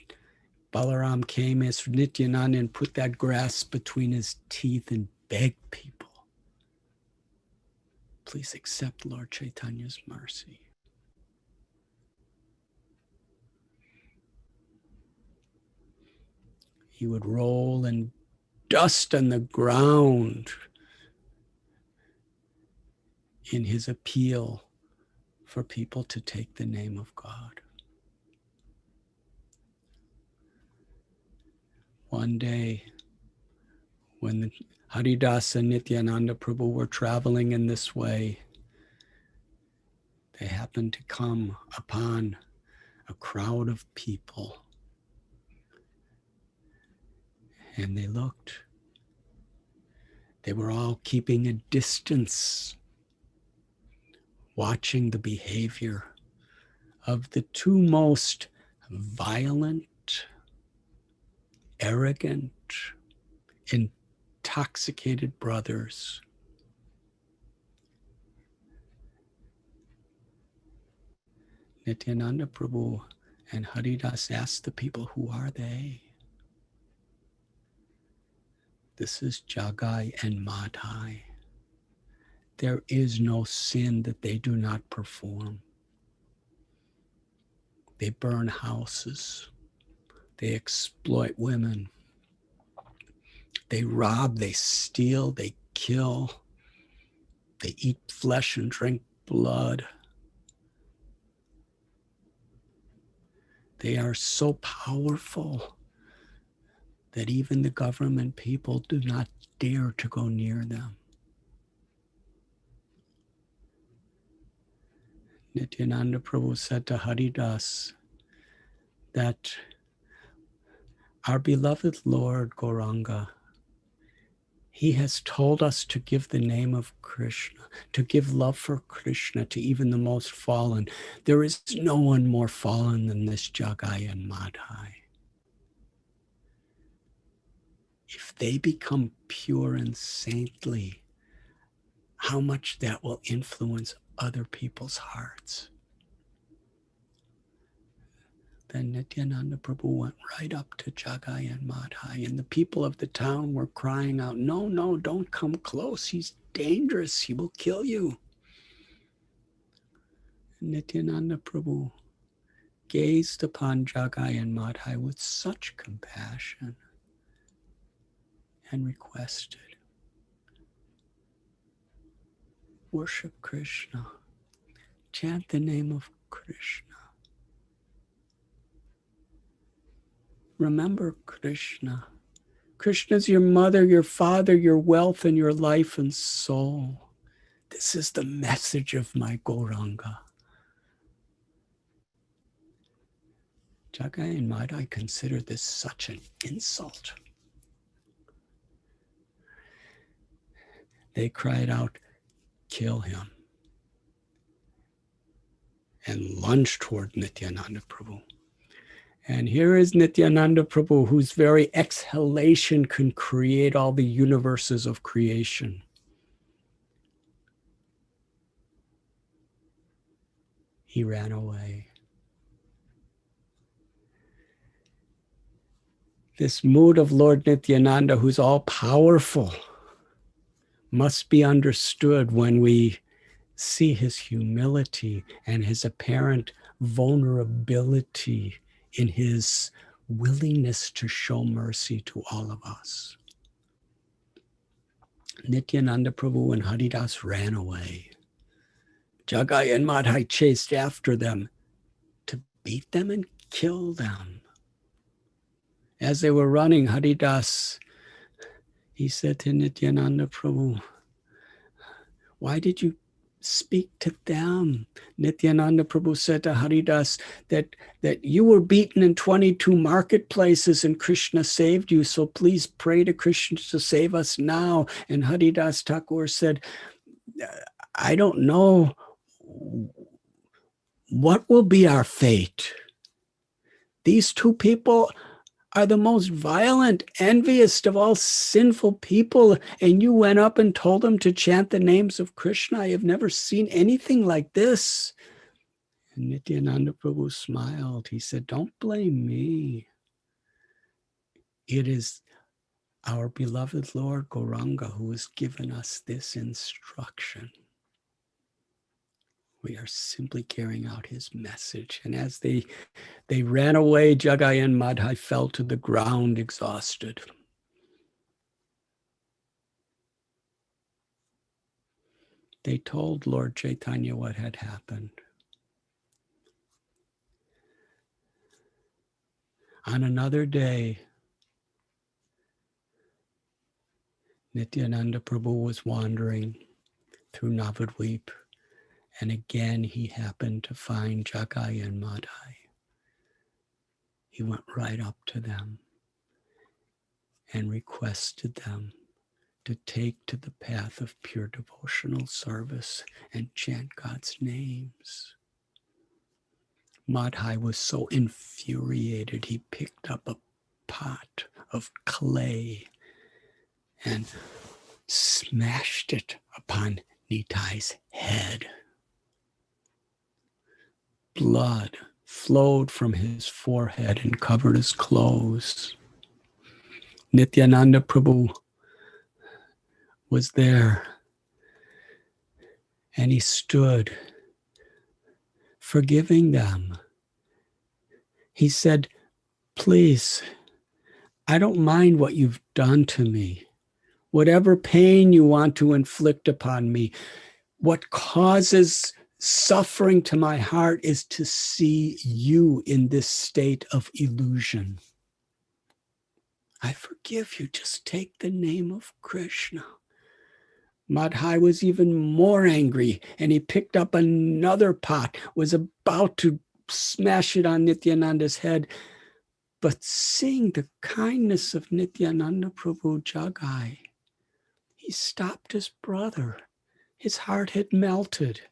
Balaram came as Nityananda and put that grass between his teeth and begged people, please accept Lord Chaitanya's mercy. He would roll in dust on the ground in his appeal for people to take the name of God. One day, when Haridas and Nityananda Prabhu were traveling in this way, they happened to come upon a crowd of people. And they looked. They were all keeping a distance, watching the behavior of the two most violent, arrogant, intoxicated brothers. Nityananda Prabhu and Haridas asked the people, who are they? This is Jagai and Madhai. There is no sin that they do not perform. They burn houses. They exploit women. They rob, they steal, they kill. They eat flesh and drink blood. They are so powerful that even the government people do not dare to go near them. Nityananda Prabhu said to Haridas that our beloved Lord Gauranga, he has told us to give the name of Krishna, to give love for Krishna to even the most fallen. There is no one more fallen than this Jagai and Madhai. If they become pure and saintly, how much that will influence other people's hearts. Then Nityananda Prabhu went right up to Jagai and Madhai, and the people of the town were crying out, no, no, don't come close. He's dangerous. He will kill you. Nityananda Prabhu gazed upon Jagai and Madhai with such compassion and requested, worship Krishna, chant the name of Krishna. Remember Krishna. Krishna is your mother, your father, your wealth, and your life and soul. This is the message of my Gauranga. Jagai and Madhai consider this such an insult. they cried out, "Kill him," and lunged toward Nityananda Prabhu. And here is Nityananda Prabhu, whose very exhalation can create all the universes of creation. He ran away. This mood of Lord Nityananda, who's all powerful, must be understood when we see his humility and his apparent vulnerability in his willingness to show mercy to all of us. Nityananda Prabhu and Haridas ran away. Jagai and Madhai chased after them to beat them and kill them. As they were running, Haridas, he said to Nityananda Prabhu, "Why did you speak to them?" Nityananda Prabhu said to Haridas that you were beaten in 22 marketplaces and Krishna saved you, so please pray to Krishna to save us now. And Haridas Thakur said, "I don't know what will be our fate. These two people are the most violent, envious of all sinful people, and you went up and told them to chant the names of Krishna. I have never seen anything like this." And Nityananda Prabhu smiled. He said, "Don't blame me. It is our beloved Lord Gauranga who has given us this instruction. We are simply carrying out his message." And as they ran away, Jagai and Madhai fell to the ground exhausted. They told Lord Caitanya what had happened. On another day, Nityananda Prabhu was wandering through Navadvip, and again he happened to find Jagai and Madhai. He went right up to them and requested them to take to the path of pure devotional service and chant God's names. Madhai was so infuriated, he picked up a pot of clay and smashed it upon Nitai's head. Blood flowed from his forehead and covered his clothes. Nityananda Prabhu was there, and he stood forgiving them. He said, "Please, I don't mind what you've done to me. Whatever pain you want to inflict upon me, what causes suffering to my heart is to see you in this state of illusion. I forgive you. Just take the name of Krishna." Madhai was even more angry, and he picked up another pot, was about to smash it on Nityananda's head. But seeing the kindness of Nityananda Prabhu Jagai, he stopped his brother. His heart had melted.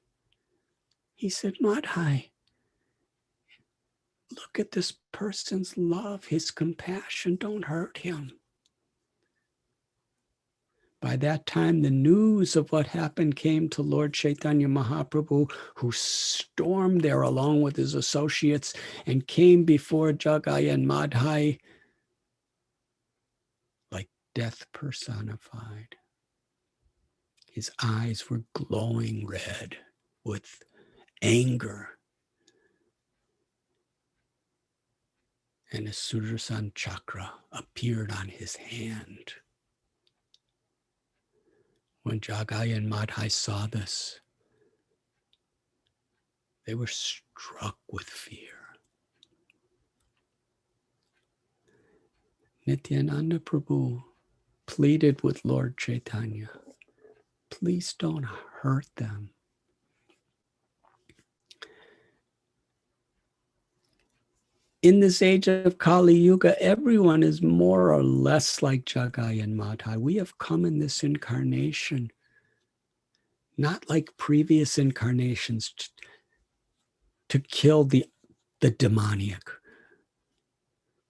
He said, "Madhai, look at this person's love, his compassion. Don't hurt him." By that time, the news of what happened came to Lord Chaitanya Mahaprabhu, who stormed there along with his associates and came before Jagai and Madhai like death personified. His eyes were glowing red with anger. And a Sudarshan chakra appeared on his hand. When Jagai and Madhai saw this, they were struck with fear. Nityananda Prabhu pleaded with Lord Chaitanya, "Please don't hurt them." In this age of Kali Yuga, everyone is more or less like Jagai and Madhai. We have come in this incarnation not like previous incarnations, to kill the demoniac.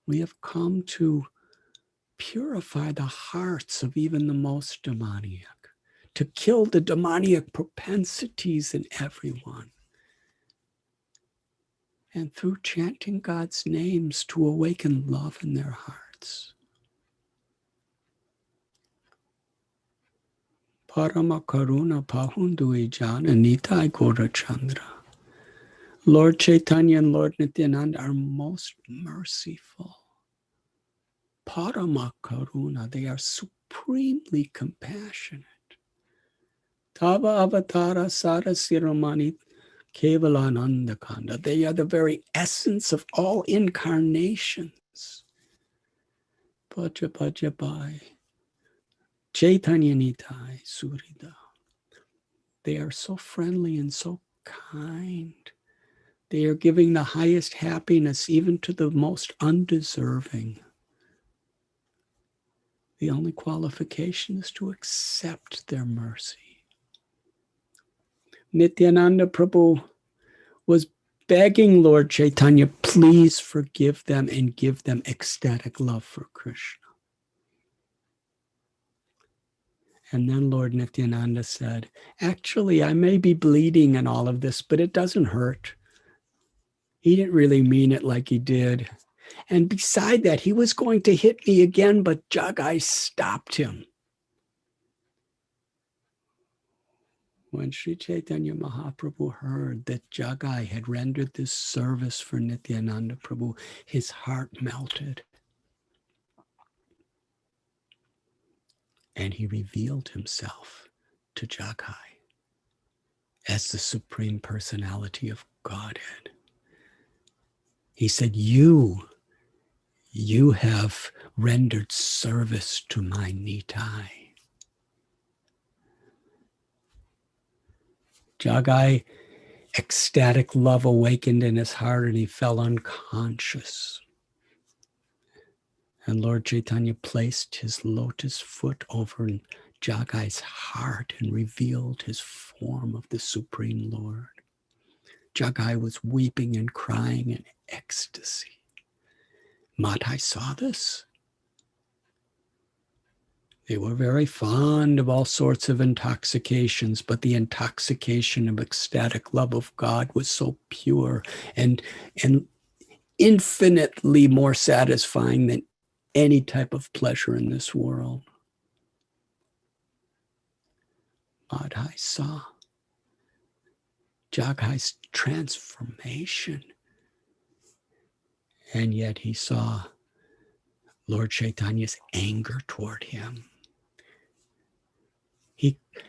We have come to purify the hearts of even the most demoniac, to kill the demoniac propensities in everyone. And through chanting God's names to awaken love in their hearts. Parama Karuna Pahundui Jana Nitai Gora Chandra. Lord Caitanya and Lord Nityananda are most merciful. Parama Karuna, they are supremely compassionate. Tava Avatara Sarasiramani Kevalananda Kanda. They are the very essence of all incarnations. Paja Paja Bai. Caitanya Nitai Surida. They are so friendly and so kind. They are giving the highest happiness even to the most undeserving. The only qualification is to accept their mercy. Nityananda Prabhu was begging Lord Caitanya, please forgive them and give them ecstatic love for Krishna. And then Lord Nityananda said, actually, I may be bleeding and all of this, but it doesn't hurt. He didn't really mean it like he did. And beside that, he was going to hit me again, but Jagai stopped him. When Sri Chaitanya Mahaprabhu heard that Jagai had rendered this service for Nityananda Prabhu, his heart melted. And he revealed himself to Jagai as the Supreme Personality of Godhead. He said, you have rendered service to my Nitai. Jagai, ecstatic love awakened in his heart and he fell unconscious. And Lord Chaitanya placed his lotus foot over Jagai's heart and revealed his form of the Supreme Lord. Jagai was weeping and crying in ecstasy. Madhai saw this. They were very fond of all sorts of intoxications, but the intoxication of ecstatic love of God was so pure and infinitely more satisfying than any type of pleasure in this world. Madhai saw Jagai's transformation, and yet he saw Lord Chaitanya's anger toward him.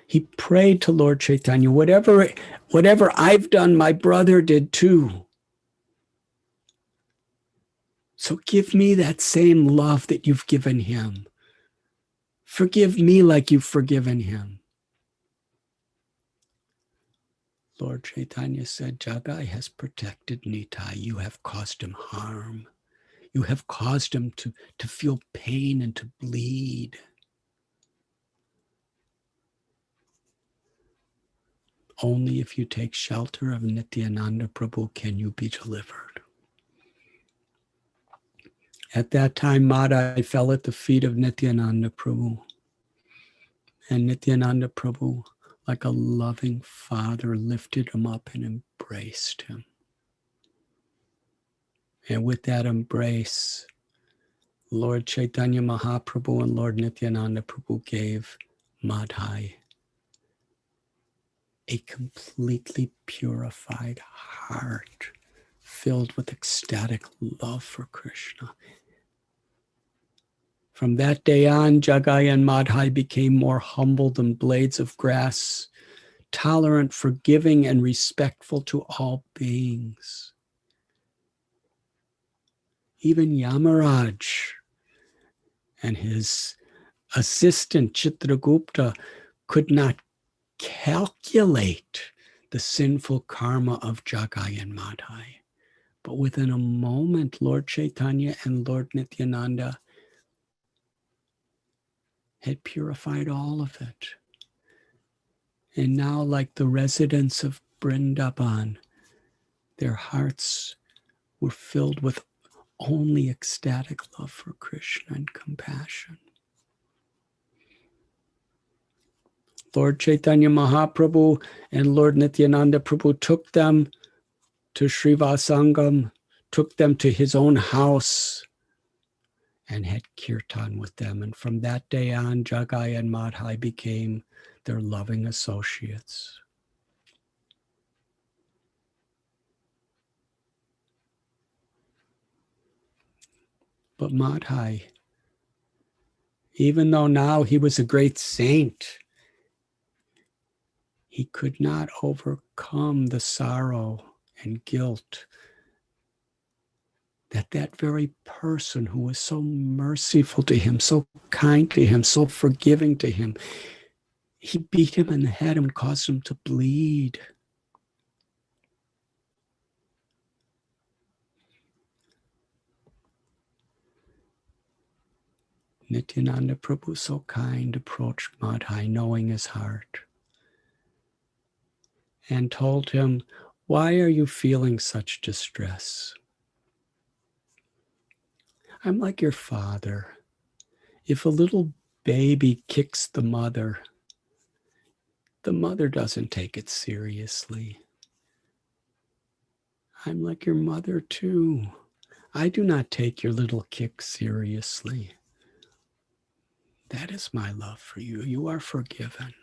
He prayed to Lord Chaitanya, whatever I've done, my brother did too. So give me that same love that you've given him. Forgive me like you've forgiven him. Lord Chaitanya said, Jagai has protected Nitai. You have caused him harm. You have caused him to feel pain and to bleed. Only if you take shelter of Nityananda Prabhu can you be delivered. At that time, Madhai fell at the feet of Nityananda Prabhu. And Nityananda Prabhu, like a loving father, lifted him up and embraced him. And with that embrace, Lord Chaitanya Mahaprabhu and Lord Nityananda Prabhu gave Madhai a completely purified heart filled with ecstatic love for Krishna. From that day on, Jagai and Madhai became more humble than blades of grass, tolerant, forgiving, and respectful to all beings. Even Yamaraj and his assistant Chitragupta could not calculate the sinful karma of Jagai and Madhai. But within a moment, Lord Chaitanya and Lord Nityananda had purified all of it. And now, like the residents of Vrindavan, their hearts were filled with only ecstatic love for Krishna and compassion. Lord Chaitanya Mahaprabhu and Lord Nityananda Prabhu took them to Srivasangam, took them to his own house, and had Kirtan with them. And from that day on, Jagai and Madhai became their loving associates. But Madhai, even though now he was a great saint, he could not overcome the sorrow and guilt that that very person who was so merciful to him, so kind to him, so forgiving to him, he beat him in the head and caused him to bleed. Nityananda Prabhu, so kind, approached Madhai, knowing his heart, and told him, "Why are you feeling such distress? I'm like your father. If a little baby kicks the mother doesn't take it seriously. I'm like your mother too. I do not take your little kicks seriously. That is my love for you. You are forgiven.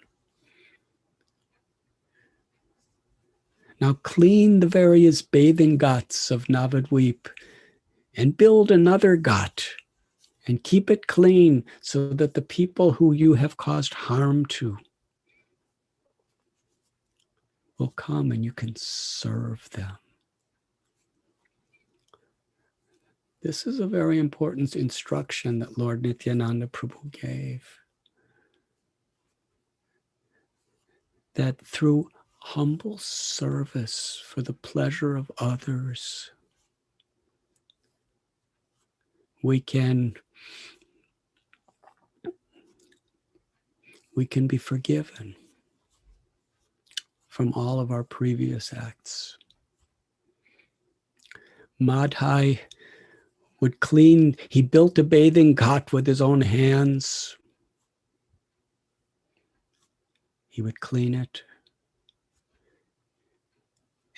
Now clean the various bathing ghats of Navadweep and build another ghat and keep it clean so that the people who you have caused harm to will come and you can serve them." This is a very important instruction that Lord Nityananda Prabhu gave. That through humble service for the pleasure of others, we can be forgiven from all of our previous acts. Madhai would clean, he built a bathing ghat with his own hands. He would clean it.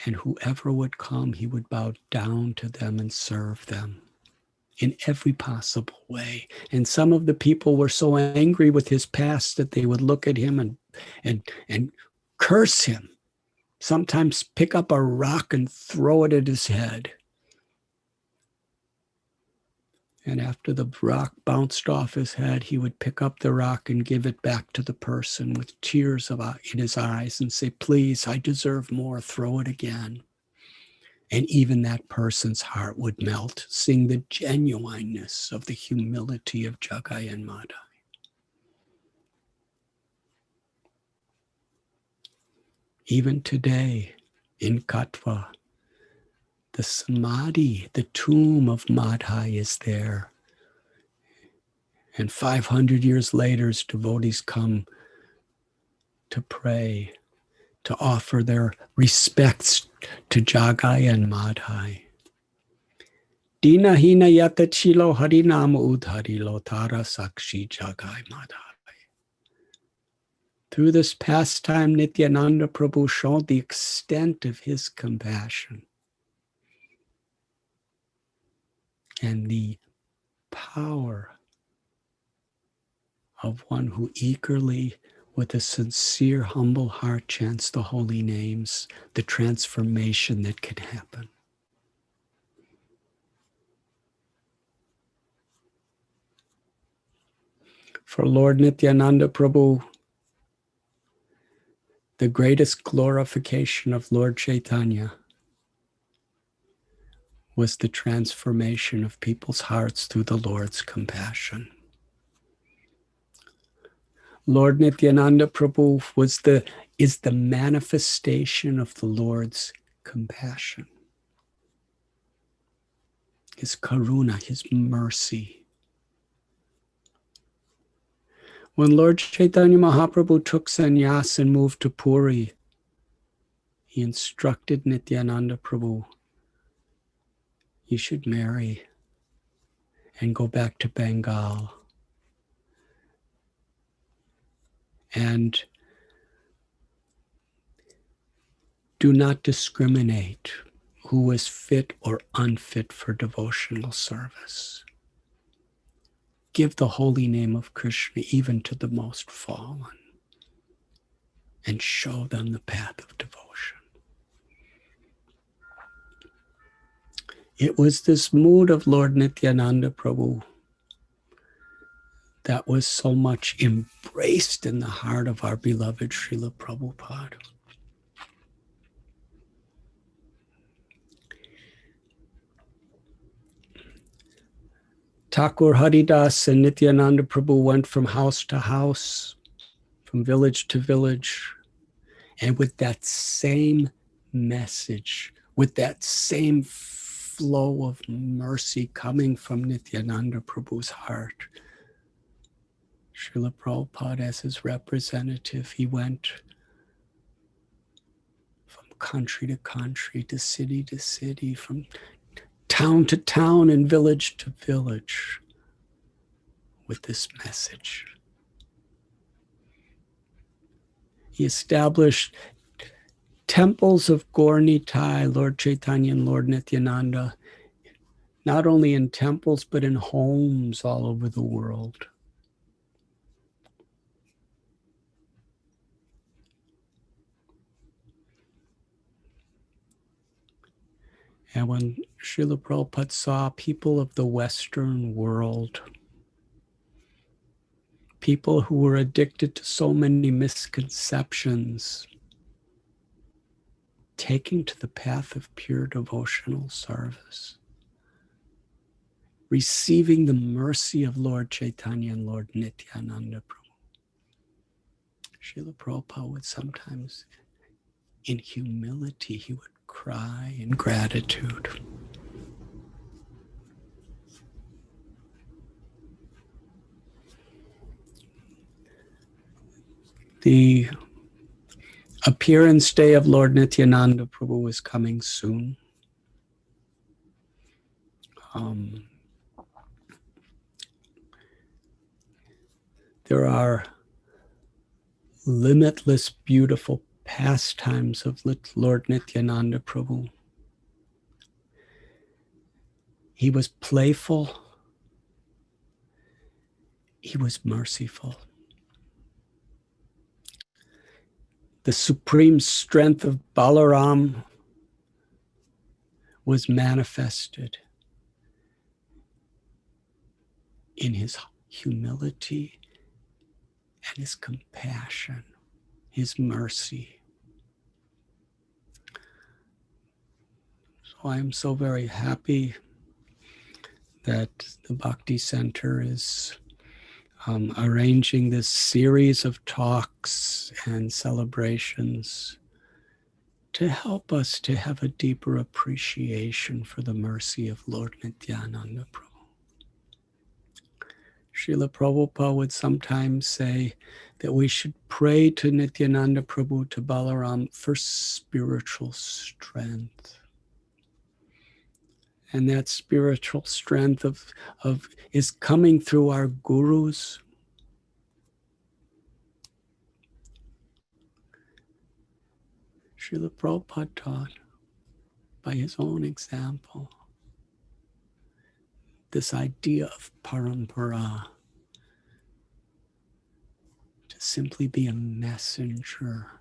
And whoever would come, he would bow down to them and serve them in every possible way. And some of the people were so angry with his past that they would look at him and curse him. Sometimes pick up a rock and throw it at his head. And after the rock bounced off his head, he would pick up the rock and give it back to the person with tears in his eyes and say, "Please, I deserve more, throw it again." And even that person's heart would melt, seeing the genuineness of the humility of Jagai and Madhai. Even today in Katwa, the samadhi, the tomb of Madhai is there. And 500 years later, devotees come to pray, to offer their respects to Jagai and Madhai. Dina hina yata chilo harinama udharilo tara sakshi Jagai Madhai. Through this pastime, Nityananda Prabhu showed the extent of his compassion and the power of one who eagerly, with a sincere, humble heart, chants the holy names, the transformation that can happen. For Lord Nityananda Prabhu, the greatest glorification of Lord Chaitanya was the transformation of people's hearts through the Lord's compassion. Lord Nityananda Prabhu is the manifestation of the Lord's compassion, his karuna, his mercy. When Lord Chaitanya Mahaprabhu took sannyas and moved to Puri, he instructed Nityananda Prabhu, you should marry and go back to Bengal. And do not discriminate who is fit or unfit for devotional service. Give the holy name of Krishna even to the most fallen and show them the path of devotion. It was this mood of Lord Nityananda Prabhu that was so much embraced in the heart of our beloved Srila Prabhupada. Thakur Haridas and Nityananda Prabhu went from house to house, from village to village, and with that same message, with that same flow of mercy coming from Nityananda Prabhu's heart, Srila Prabhupada, as his representative, he went from country to country, to city, from town to town and village to village with this message. He established temples of Gaur Nitai, Lord Caitanya and Lord Nityananda, not only in temples, but in homes all over the world. And when Srila Prabhupada saw people of the Western world, people who were addicted to so many misconceptions, taking to the path of pure devotional service, receiving the mercy of Lord Chaitanya and Lord Nityananda Prabhu, Srila Prabhupada would sometimes, in humility, he would cry in gratitude. The appearance day of Lord Nityananda Prabhu is coming soon. There are limitless, beautiful pastimes of Lord Nityananda Prabhu. He was playful. He was merciful. The supreme strength of Balarama was manifested in his humility and his compassion, his mercy. So I am so very happy that the Bhakti Center is arranging this series of talks and celebrations to help us to have a deeper appreciation for the mercy of Lord Nityananda Prabhu. Srila Prabhupada would sometimes say that we should pray to Nityananda Prabhu, to Balarama, for spiritual strength. And that spiritual strength is coming through our gurus. Srila Prabhupada taught by his own example this idea of parampara, to simply be a messenger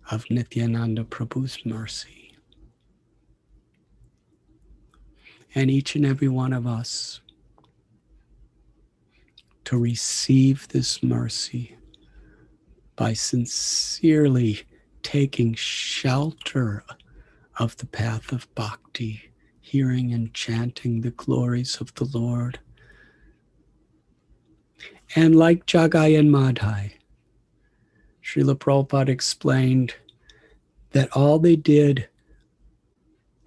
of Nityananda Prabhu's mercy. And each and every one of us to receive this mercy by sincerely taking shelter of the path of bhakti, hearing and chanting the glories of the Lord. And like Jagai and Madhai, Srila Prabhupada explained that all they did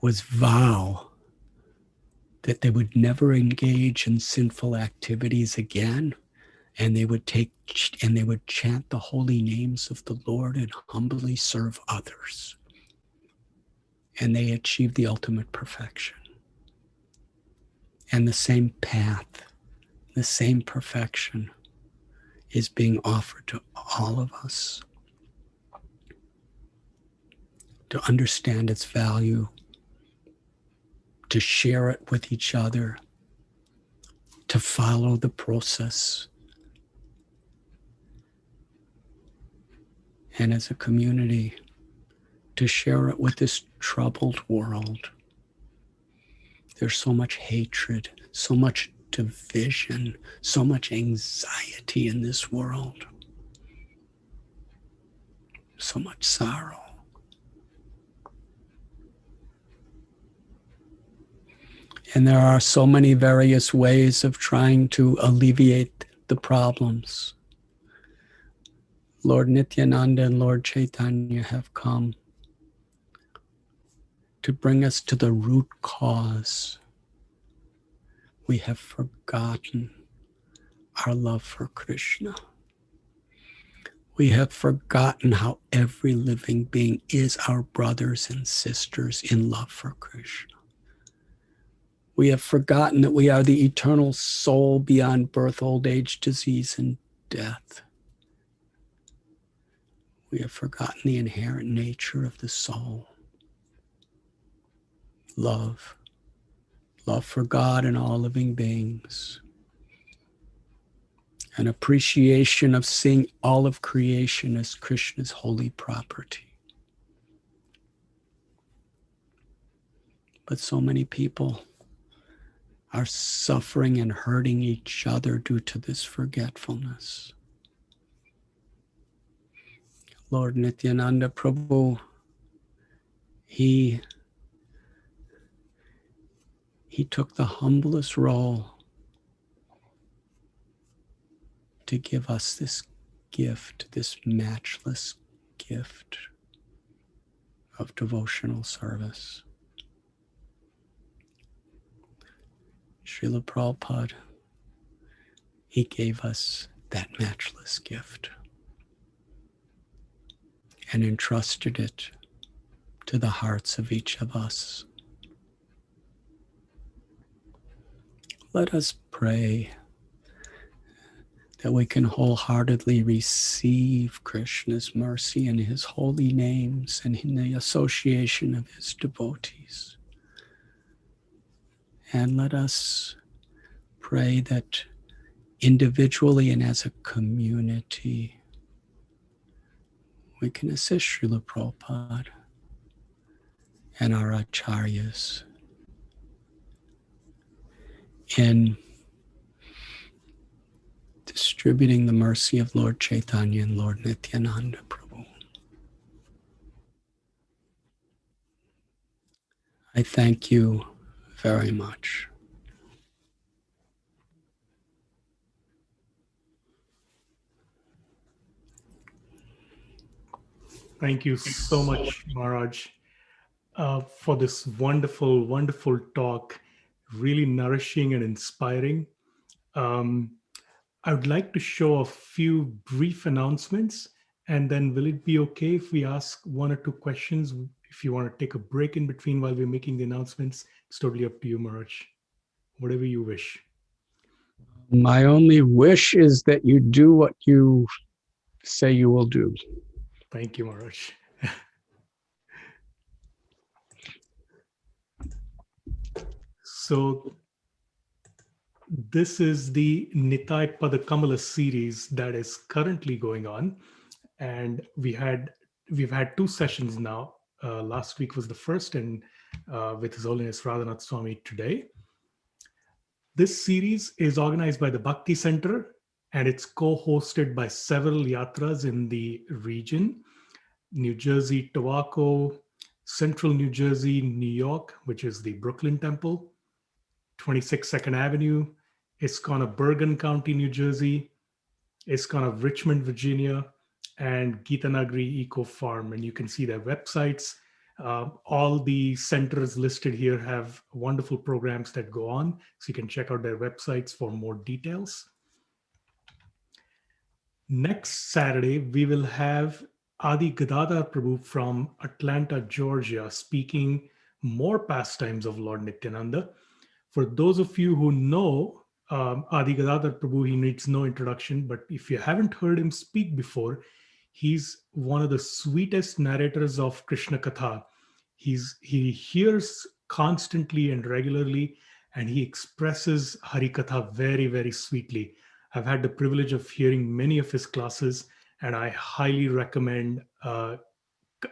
was vow that they would never engage in sinful activities again and they would chant the holy names of the Lord and humbly serve others. And they achieved the ultimate perfection. And the same path, the same perfection is being offered to all of us. To understand its value, to share it with each other, to follow the process. And as a community, to share it with this troubled world. There's so much hatred, so much division, so much anxiety in this world, so much sorrow. And there are so many various ways of trying to alleviate the problems. Lord Nityananda and Lord Caitanya have come to bring us to the root cause. We have forgotten our love for Krishna. We have forgotten how every living being is our brothers and sisters in love for Krishna. We have forgotten that we are the eternal soul beyond birth, old age, disease, and death. We have forgotten the inherent nature of the soul. Love. Love for God and all living beings. An appreciation of seeing all of creation as Krishna's holy property. But so many people are suffering and hurting each other due to this forgetfulness. Lord Nityananda Prabhu, he took the humblest role to give us this gift, this matchless gift of devotional service. Srila Prabhupada, he gave us that matchless gift and entrusted it to the hearts of each of us. Let us pray that we can wholeheartedly receive Krishna's mercy in his holy names and in the association of his devotees. And let us pray that individually and as a community, we can assist Srila Prabhupada and our acharyas in distributing the mercy of Lord Caitanya and Lord Nityananda Prabhu. I thank you very much. Thank you so much, Maharaj, for this wonderful, wonderful talk, really nourishing and inspiring. I would like to show a few brief announcements, and then will it be okay if we ask one or two questions? If you want to take a break in between while we're making the announcements, it's totally up to you, Maharaj. Whatever you wish. My only wish is that you do what you say you will do. Thank you, Maharaj. So this is the Nitai Pada Kamala series that is currently going on, and we've had two sessions now. Last week was the first, and with His Holiness Radhanath Swami today. This series is organized by the Bhakti Center, and it's co-hosted by several yatras in the region: New Jersey, Tobacco, Central New Jersey, New York, which is the Brooklyn Temple, 26 Second Avenue, ISKCON of Bergen County, New Jersey, ISKCON of Richmond, Virginia, and Geetanagari Eco Farm. And you can see their websites. All the centers listed here have wonderful programs that go on, so you can check out their websites for more details. Next Saturday, we will have Adi Gadadhar Prabhu from Atlanta, Georgia, speaking more pastimes of Lord Nityananda. For those of you who know Adi Gadadhar Prabhu, he needs no introduction, but if you haven't heard him speak before, he's one of the sweetest narrators of Krishna Katha. He hears constantly and regularly, and he expresses Hari Katha very, very sweetly. I've had the privilege of hearing many of his classes, and I highly recommend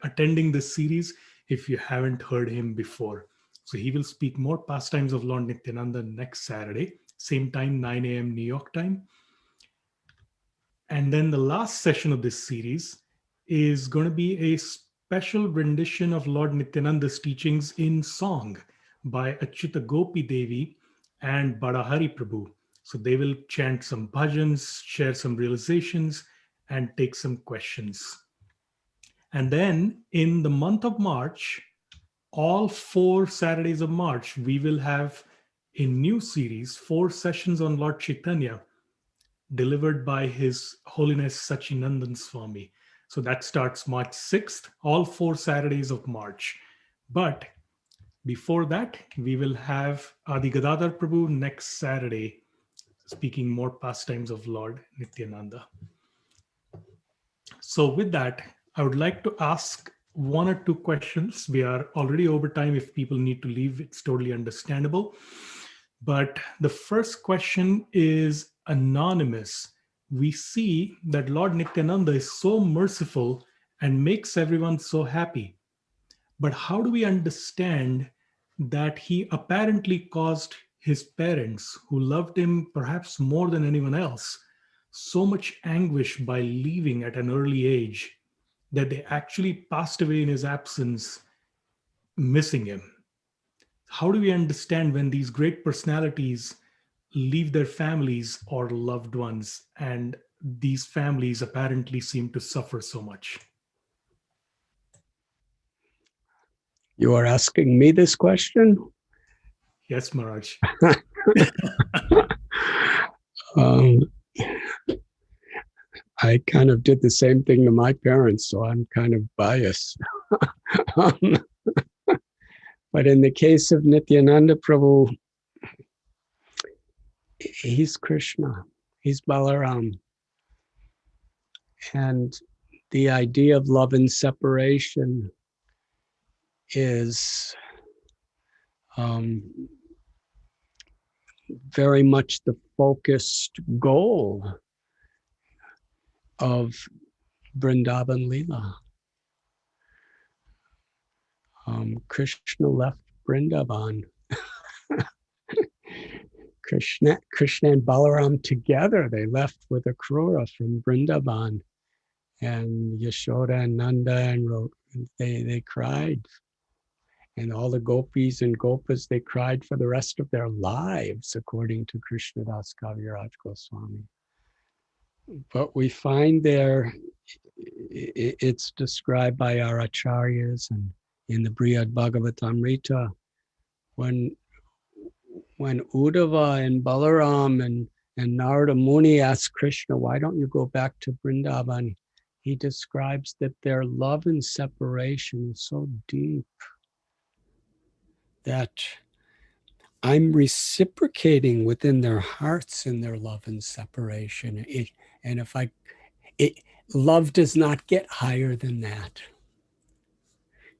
attending this series if you haven't heard him before. So he will speak more pastimes of Lord Nityananda next Saturday, same time, 9 a.m. New York time. And then the last session of this series is going to be a special rendition of Lord Nityananda's teachings in song by Achyuta Gopi Devi and Badahari Prabhu. So they will chant some bhajans, share some realizations, and take some questions. And then in the month of March, all 4 Saturdays of March, we will have a new series, 4 sessions on Lord Caitanya, delivered by His Holiness Sachinandan Swami. So that starts March 6th, all 4 Saturdays of March. But before that, we will have Adi Gadadhar Prabhu next Saturday, speaking more pastimes of Lord Nityananda. So with that, I would like to ask 1 or 2 questions. We are already over time. If people need to leave, it's totally understandable. But the first question is anonymous. We see that Lord Nityananda is so merciful and makes everyone so happy. But how do we understand that he apparently caused his parents, who loved him perhaps more than anyone else, so much anguish by leaving at an early age that they actually passed away in his absence, missing him? How do we understand when these great personalities leave their families or loved ones, and these families apparently seem to suffer so much? You are asking me this question? Yes, Maharaj. I kind of did the same thing to my parents, so I'm kind of biased. But in the case of Nityananda Prabhu, he's Krishna, he's Balaram. And the idea of love and separation is very much the focused goal of Vrindavan Leela. Krishna left Vrindavan. Krishna and Balaram together, they left with Akrura from Vrindavan. And Yashoda and Nanda and they cried. And all the gopis and gopas, they cried for the rest of their lives, according to Krishnadas Kaviraj Goswami. But we find there, it's described by our acharyas and in the Brihad Bhagavatamrita, when Uddhava and Balaram and Narada Muni asked Krishna, why don't you go back to Vrindavan? He describes that their love and separation is so deep that I'm reciprocating within their hearts in their love and separation. Love does not get higher than that.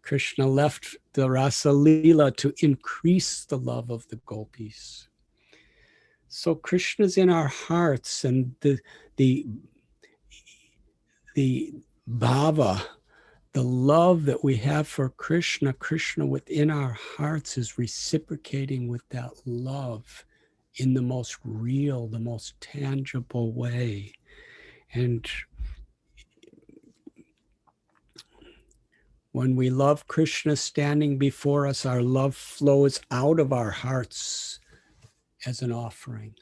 Krishna left the Rasa Leela to increase the love of the gopis. So Krishna's in our hearts, and the bhava, the love that we have for Krishna within our hearts is reciprocating with that love in the most real, the most tangible way. And when we love Krishna standing before us, our love flows out of our hearts as an offering.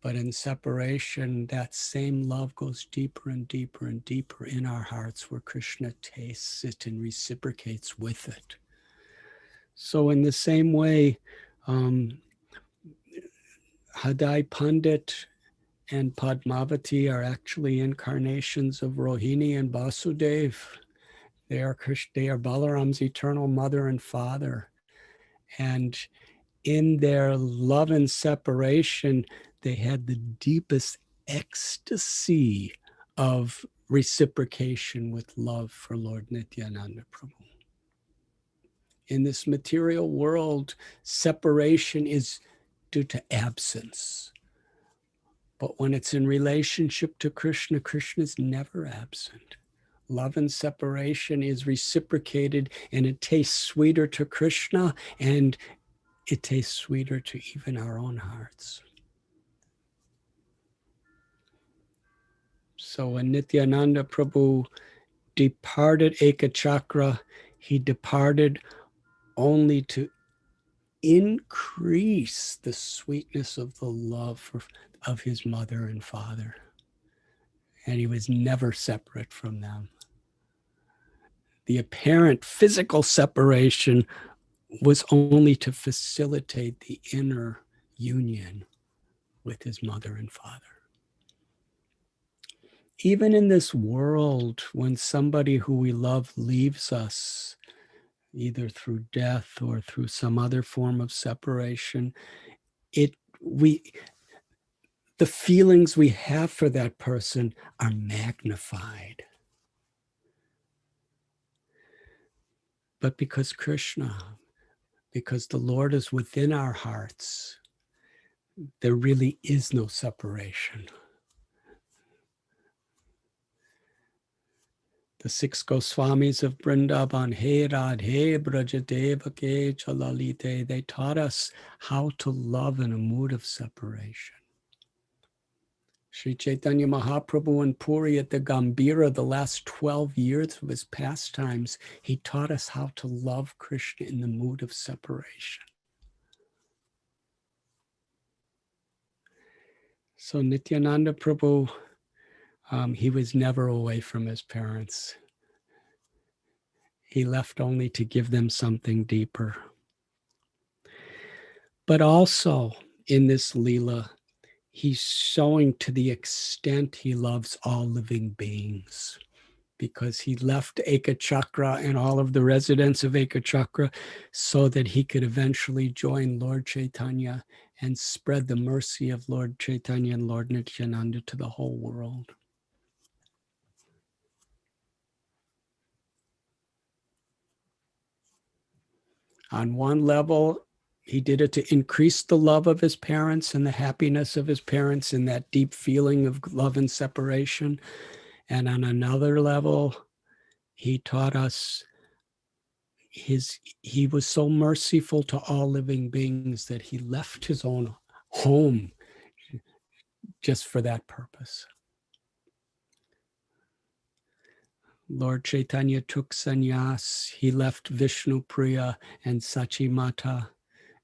But in separation, that same love goes deeper and deeper and deeper in our hearts, where Krishna tastes it and reciprocates with it. So in the same way, Hadai Pandit and Padmavati are actually incarnations of Rohini and Vasudev. They are Balaram's eternal mother and father. And in their love and separation, they had the deepest ecstasy of reciprocation with love for Lord Nityananda Prabhu. In this material world, separation is due to absence. But when it's in relationship to Krishna, Krishna is never absent. Love and separation is reciprocated, and it tastes sweeter to Krishna, and it tastes sweeter to even our own hearts. So when Nityananda Prabhu departed Ekachakra, he departed only to increase the sweetness of the love of his mother and father. And he was never separate from them. The apparent physical separation was only to facilitate the inner union with his mother and father. Even in this world, when somebody who we love leaves us, either through death or through some other form of separation, the feelings we have for that person are magnified. But because the Lord is within our hearts, there really is no separation. The 6 Goswamis of Vrindavan, He Radhe Brajadevake Chalalite, they taught us how to love in a mood of separation. Sri Caitanya Mahaprabhu in Puri at the Gambhira, the last 12 years of his pastimes, he taught us how to love Krishna in the mood of separation. So Nityananda Prabhu, he was never away from his parents. He left only to give them something deeper. But also in this Leela, he's showing to the extent he loves all living beings, because he left Ekachakra and all of the residents of Ekachakra so that he could eventually join Lord Chaitanya and spread the mercy of Lord Chaitanya and Lord Nityananda to the whole world. On one level, he did it to increase the love of his parents and the happiness of his parents in that deep feeling of love and separation. And on another level, he taught us he was so merciful to all living beings that he left his own home just for that purpose. Lord Chaitanya took sannyas. He left Vishnu Priya and Sachi Mata,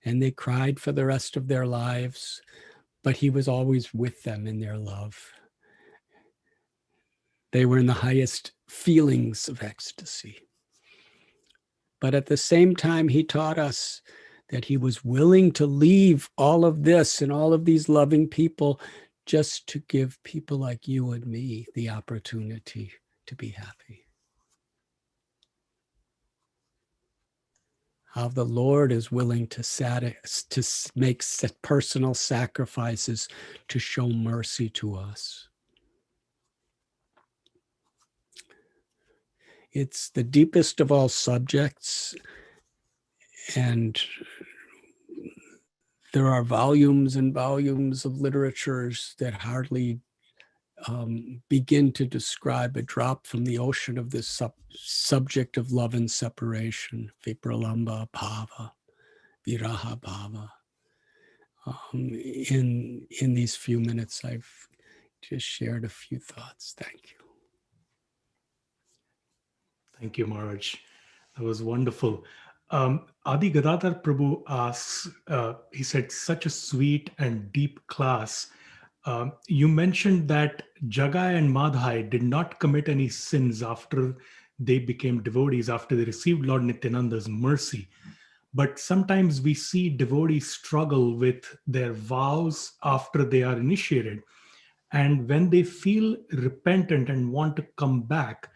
and they cried for the rest of their lives, but he was always with them in their love. They were in the highest feelings of ecstasy. But at the same time, he taught us that he was willing to leave all of this and all of these loving people just to give people like you and me the opportunity to be happy. How the Lord is willing to make personal sacrifices to show mercy to us. It's the deepest of all subjects, and there are volumes and volumes of literatures that hardly begin to describe a drop from the ocean of this subject of love and separation, vipralamba bhava, viraha bhava. In these few minutes, I've just shared a few thoughts. Thank you. Thank you, Maharaj. That was wonderful. Adi Gadadhar Prabhu asks, he said, such a sweet and deep class. You mentioned that Jagai and Madhai did not commit any sins after they became devotees, after they received Lord Nityananda's mercy. But sometimes we see devotees struggle with their vows after they are initiated. And when they feel repentant and want to come back,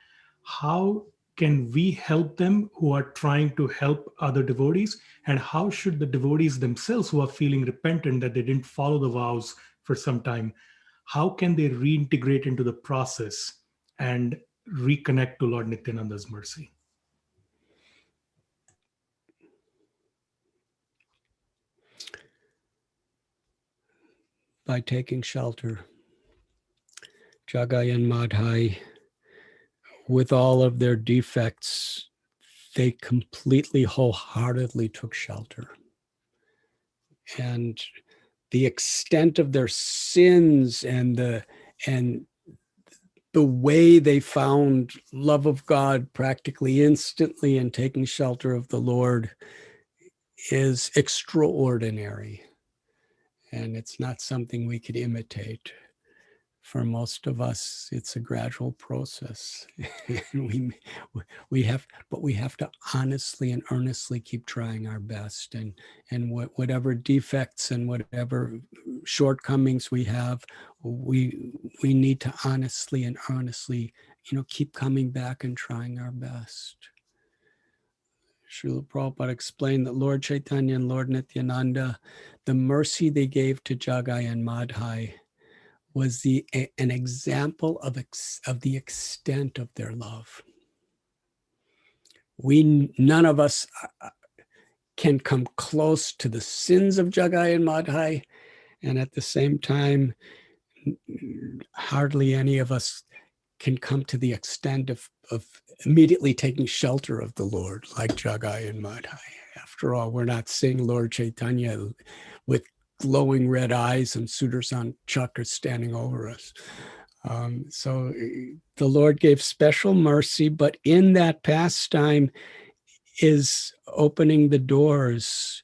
how can we help them who are trying to help other devotees? And how should the devotees themselves who are feeling repentant that they didn't follow the vows for some time, how can they reintegrate into the process and reconnect to Lord Nityananda's mercy? By taking shelter. Jagai and Madhai, with all of their defects, they completely, wholeheartedly took shelter. And the extent of their sins and the way they found love of God practically instantly in taking shelter of the Lord is extraordinary. And it's not something we could imitate. For most of us, it's a gradual process. we have to honestly and earnestly keep trying our best, and whatever defects and whatever shortcomings we have, we need to honestly and earnestly, keep coming back and trying our best. Srila Prabhupada explained that Lord Caitanya and Lord Nityananda, the mercy they gave to Jagai and Madhai was an example of the extent of their love. None of us can come close to the sins of Jagai and Madhai, and at the same time, hardly any of us can come to the extent of immediately taking shelter of the Lord like Jagai and Madhai. After all, we're not seeing Lord Caitanya with glowing red eyes and Sudarshan Chakra standing over us. So the Lord gave special mercy, but in that pastime is opening the doors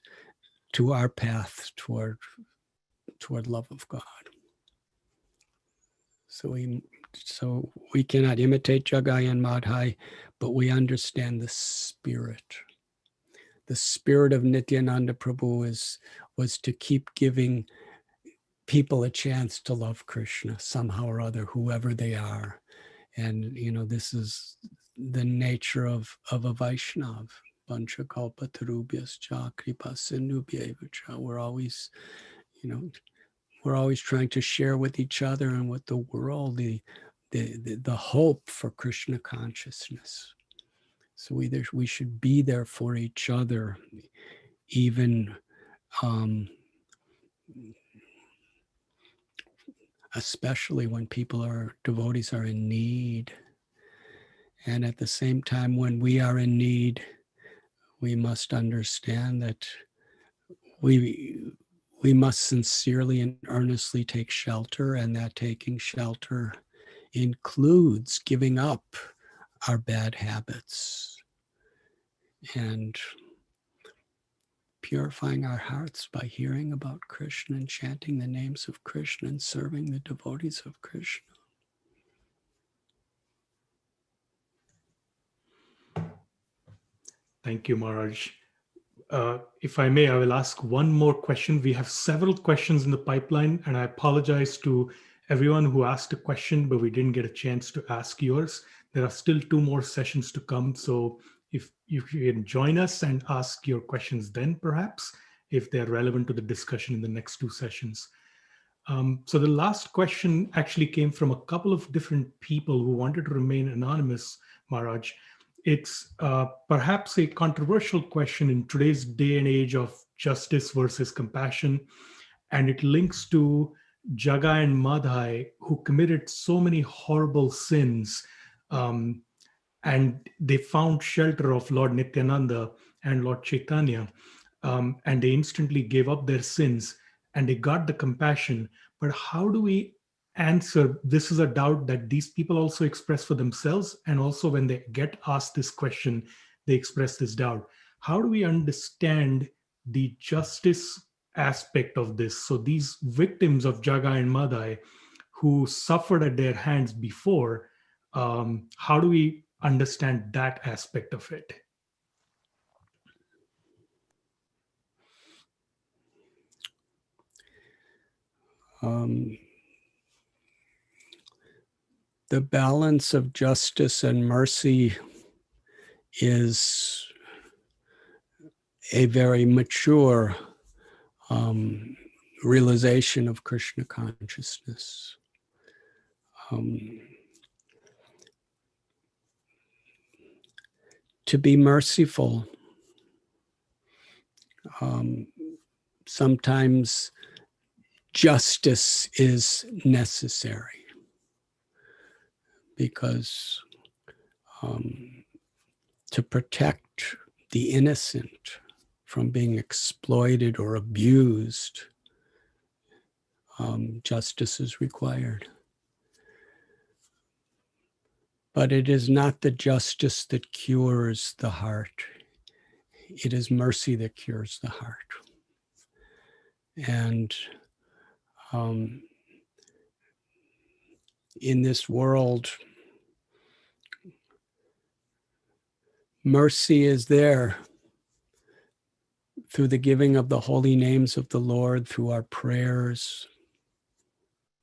to our path toward love of God. So we cannot imitate Jagai and Madhai, but we understand the spirit. The spirit of Nityananda Prabhu was to keep giving people a chance to love Krishna somehow or other, whoever they are. And, this is the nature of a Vaishnav. We're always, we're always trying to share with each other and with the world the hope for Krishna consciousness. So we should be there for each other, even especially when devotees are in need. And at the same time, when we are in need, we must understand that we must sincerely and earnestly take shelter, and that taking shelter includes giving up our bad habits and purifying our hearts by hearing about Krishna and chanting the names of Krishna and serving the devotees of Krishna. Thank you, Maharaj. If I may, I will ask one more question. We have several questions in the pipeline, and I apologize to everyone who asked a question, but we didn't get a chance to ask yours. There are still 2 more sessions to come. So if you can join us and ask your questions then, perhaps, if they're relevant to the discussion in the next 2 sessions. So the last question actually came from a couple of different people who wanted to remain anonymous, Maharaj. It's perhaps a controversial question in today's day and age of justice versus compassion. And it links to Jagai and Madhai, who committed so many horrible sins. And they found shelter of Lord Nityananda and Lord Caitanya. And they instantly gave up their sins and they got the compassion. But how do we answer? This is a doubt that these people also express for themselves. And also when they get asked this question, they express this doubt. How do we understand the justice aspect of this? So these victims of Jagai and Madhai who suffered at their hands before, how do we understand that aspect of it? the balance of justice and mercy is a very mature realization of Krishna consciousness. To be merciful, sometimes justice is necessary because to protect the innocent from being exploited or abused, justice is required. But it is not the justice that cures the heart. It is mercy that cures the heart. And in this world, mercy is there through the giving of the holy names of the Lord, through our prayers,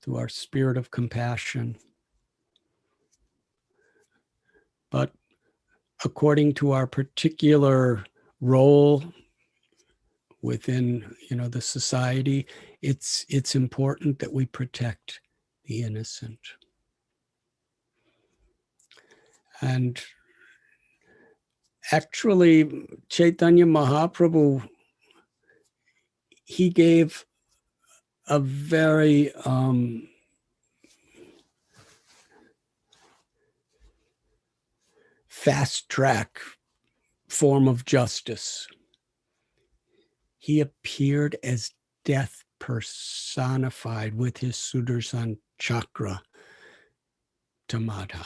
through our spirit of compassion. But according to our particular role within, the society, it's important that we protect the innocent. And actually, Caitanya Mahaprabhu, he gave a very fast track form of justice. He appeared as death personified with his Sudarshan chakra to Madhai.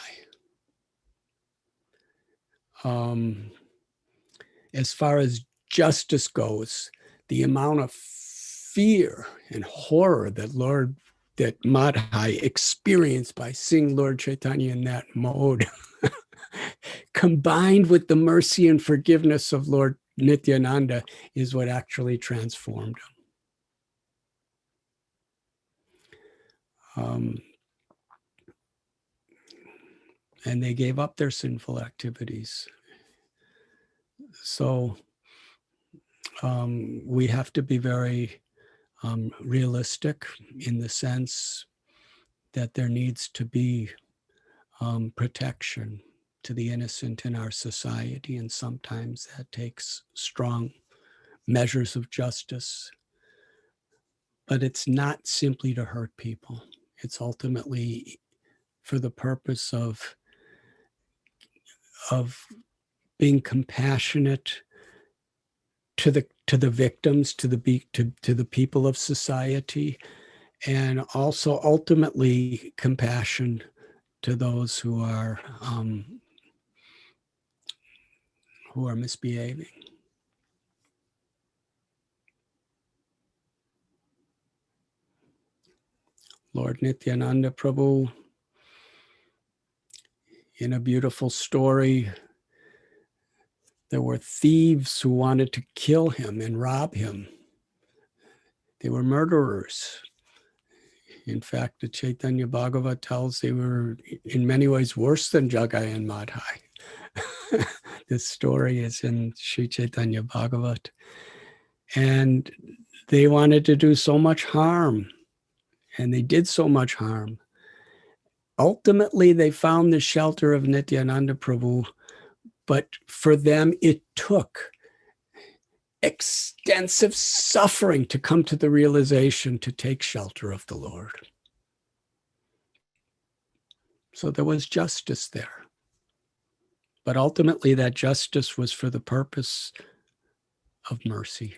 As far as justice goes, the amount of fear and horror that Madhai experienced by seeing Lord Chaitanya in that mode, combined with the mercy and forgiveness of Lord Nityananda, is what actually transformed him. And they gave up their sinful activities. So we have to be very realistic in the sense that there needs to be protection to the innocent in our society, and sometimes that takes strong measures of justice. But it's not simply to hurt people. It's ultimately for the purpose of being compassionate to the victims, to the people of society, and also ultimately compassion to those who are misbehaving. Lord Nityananda Prabhu, in a beautiful story, there were thieves who wanted to kill him and rob him. They were murderers. In fact, the Caitanya Bhagavat tells they were in many ways worse than Jagai and Madhai. This story is in Sri Chaitanya Bhagavat. And they wanted to do so much harm, and they did so much harm. Ultimately, they found the shelter of Nityananda Prabhu, but for them, it took extensive suffering to come to the realization to take shelter of the Lord. So there was justice there. But ultimately, that justice was for the purpose of mercy.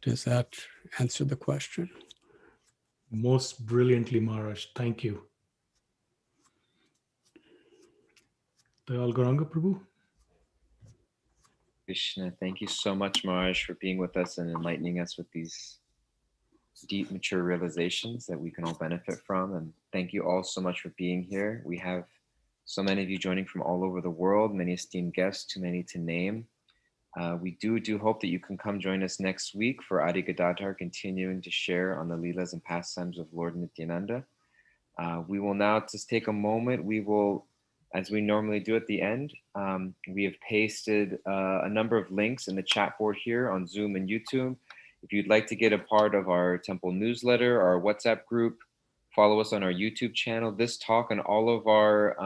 Does that answer the question? Most brilliantly, Maharaj. Thank you. Dayal Gauranga Prabhu. Krishna, thank you so much, Maharaj, for being with us and enlightening us with these deep, mature realizations that we can all benefit from. And thank you all so much for being here. We have So many of you joining from all over the world, many esteemed guests, too many to name. We do hope that you can come join us next week for Adi Gadadhar continuing to share on the Leelas and pastimes of Lord Nityananda. We will now just take a moment. We will, as we normally do at the end, we have pasted a number of links in the chat board here on Zoom and YouTube. If you'd like to get a part of our temple newsletter, our WhatsApp group, follow us on our YouTube channel. This talk and all of our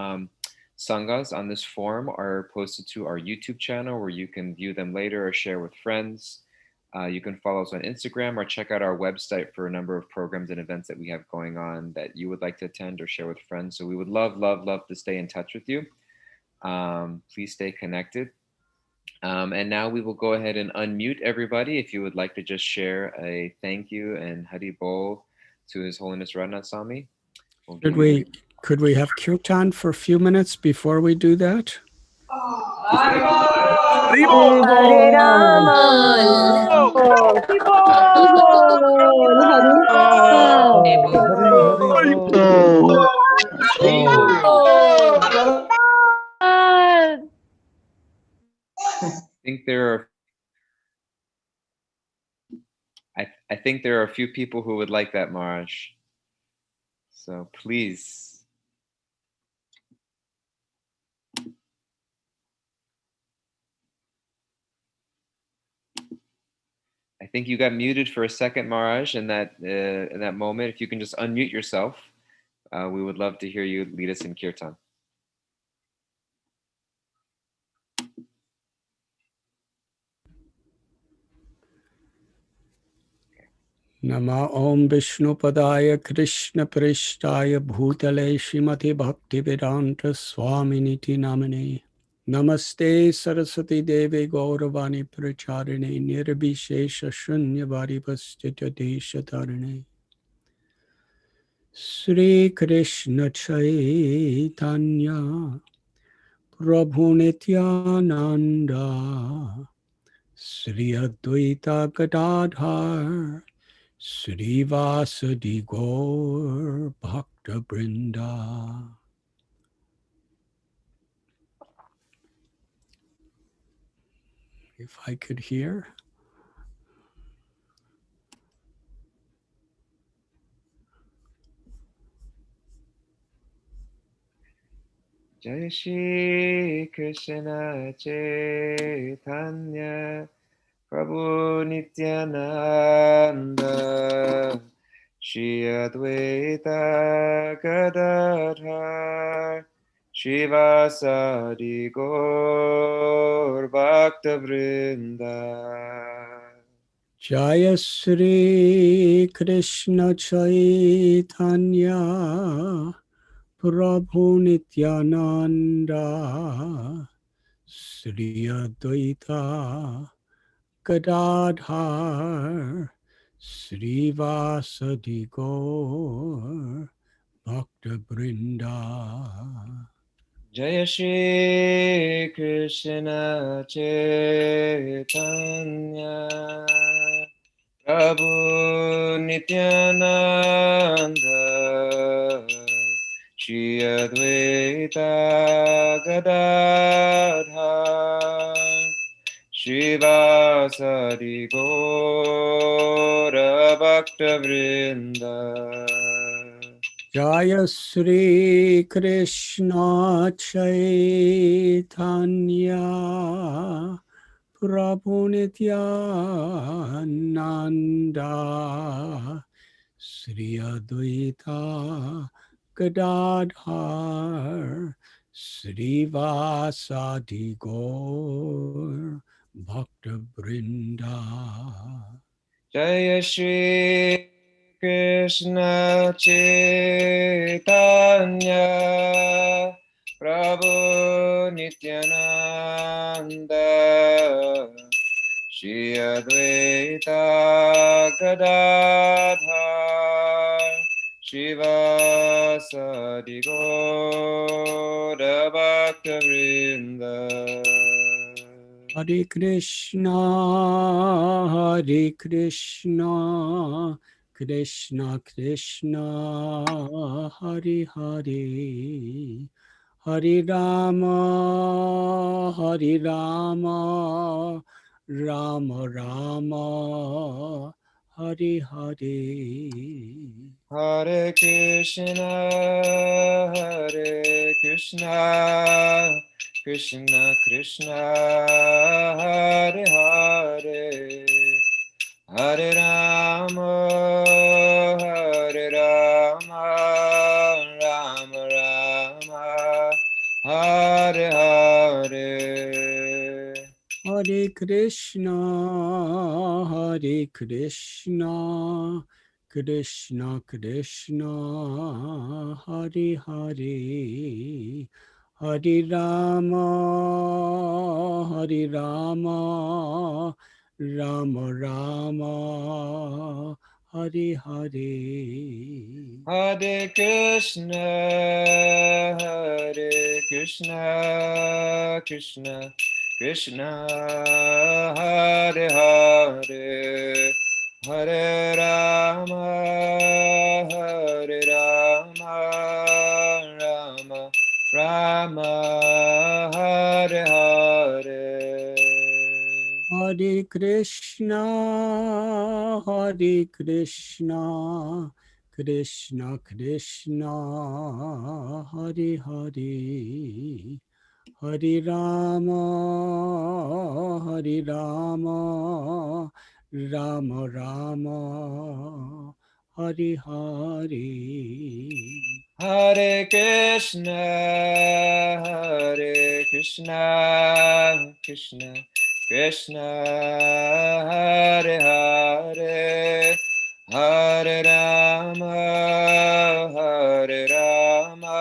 sanghas on this forum are posted to our YouTube channel where you can view them later or share with friends. You can follow us on Instagram or check out our website for a number of programs and events that we have going on that you would like to attend or share with friends. So we would love to stay in touch with you. Please stay connected. And now we will go ahead and unmute everybody. If you would like to just share a thank you and Hari Bol to His Holiness Radhanath Swami. Could we have Kirtan for a few minutes before we do that? Hare Rama, I think there are a few people who would like that, Maharaj. So please. I think you got muted for a second, Maharaj, in that moment. If you can just unmute yourself, we would love to hear you lead us in Kirtan. Nama Om Vishnu Padaya Krishna Prishtaya Bhutale Shrimati Bhakti Vedanta Swami Niti Namane Namaste Saraswati Devi Gauravani Pracharine Nirbhishesha Shunyavadi Pastita Deshatarine Sri Krishna Chaitanya Prabhu Nityananda Sri Advaita Gadadhar Srivasadi Gaur Bhakta Brinda. If I could hear. Jai Shri Krishna Chaitanya Prabhu Nityananda Shri Advaita Gadadhar Srivasadi Gaur Bhakta Vrinda. Jaya Sri Krishna Chaitanya Prabhu Nityananda Sri Advaita Gadadhar Srivasadi Gaur Bhakta Brinda. Jaya Shri Krishna Chaitanya Prabhu Nityananda Shri Advaita Gadadhar Srivasadi Gaura Bhakta Vrinda. Jaya Sri Krishna Chaitanya Prabhu Nityananda Sri Advaita Gadadhar Srivasadi Gaur Bhakta Brinda. Jaya Shri Krishna Chaitanya Prabhu Nityananda Shri Advaita Gadadhar Srivasadi Gaura Bhakta Vrinda. Hare Krishna, Krishna Krishna, Hare Hare, Hare Rama, Hare Rama, Rama Rama, Hare Hare. Hare Krishna, Hare Krishna, Krishna Krishna, Hare Hare, Hare Rama, Hare Rama, Rama Rama, Hare Hare. Hare Krishna, Hare Krishna, Krishna Krishna, Hare Hare, Hare Rama, Hare Rama, Rama Rama, Hare Hare. Hare Krishna, Hare Krishna, Krishna Krishna, Hare Hare, Hare Rama, Hare Rama, Rama Rama, Hare Hare. Hare Krishna, Hare Krishna, Krishna Krishna, Hare Hare, Hare Rama, Hare Rama, Rama Rama, Hare Hare. Hare Krishna, Hare Krishna, Krishna Krishna, Hare Hare, Hare Rama, Hare Rama,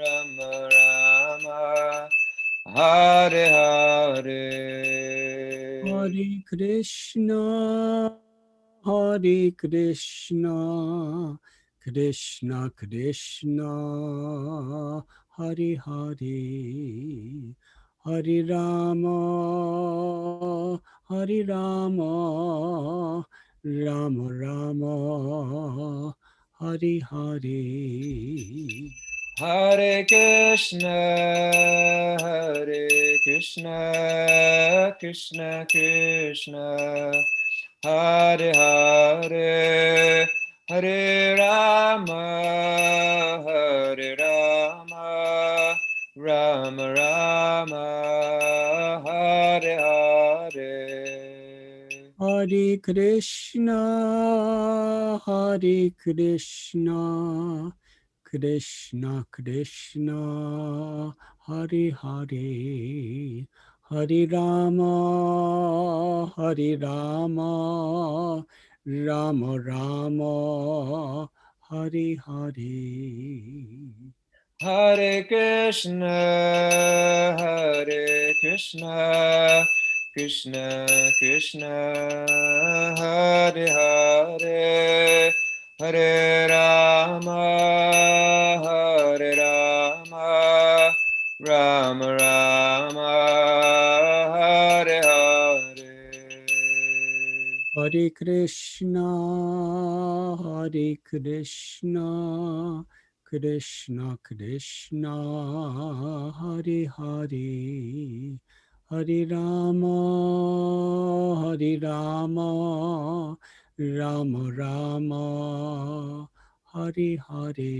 Rama Rama, Hare Hare. Hare Krishna, Hare Krishna, Krishna Krishna, Hare Hare, Hare Rama, Hare Rama, Rama Rama, Hare Hare. Hare Krishna, Hare Krishna, Krishna Krishna, Hare Hare, Hare Rama, Hare Rama, Rama Rama, Hare Hare. Hare Krishna, Hare Krishna, Krishna Krishna, Hare Hare, Hare Rama, Hare Rama, Rama Rama, Hare Hare. Hare Krishna, Hare Krishna, Krishna Krishna, Hare Hare, Hare Rama, Hare Rama, Rama Rama, Hare Hare. Hare Krishna, Hare Krishna, Krishna Krishna, Hare Hare, Hare Rama, Hare Rama, Rama Rama, Hare Hare.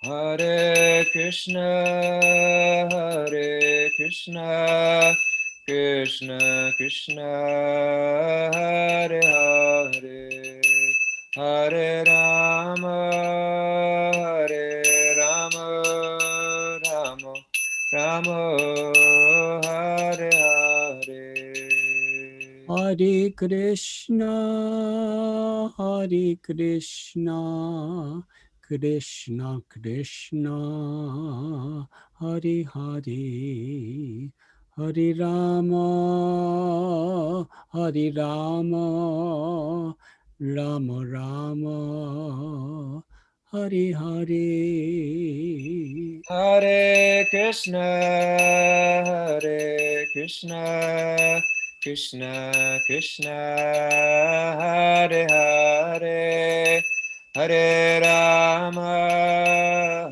Hare Krishna, Hare Krishna, Krishna Krishna, Hare Hare, Hare Rama, Hare Rama, Rama Rama, Hare Hare. Hare Krishna, Hare Krishna, Krishna Krishna, Hare Hare, Hare Rama, Hare Rama, Rama Rama, Hare Hare. Hare Krishna, Hare Krishna, Krishna Krishna, Hare Hare, Hare Rama,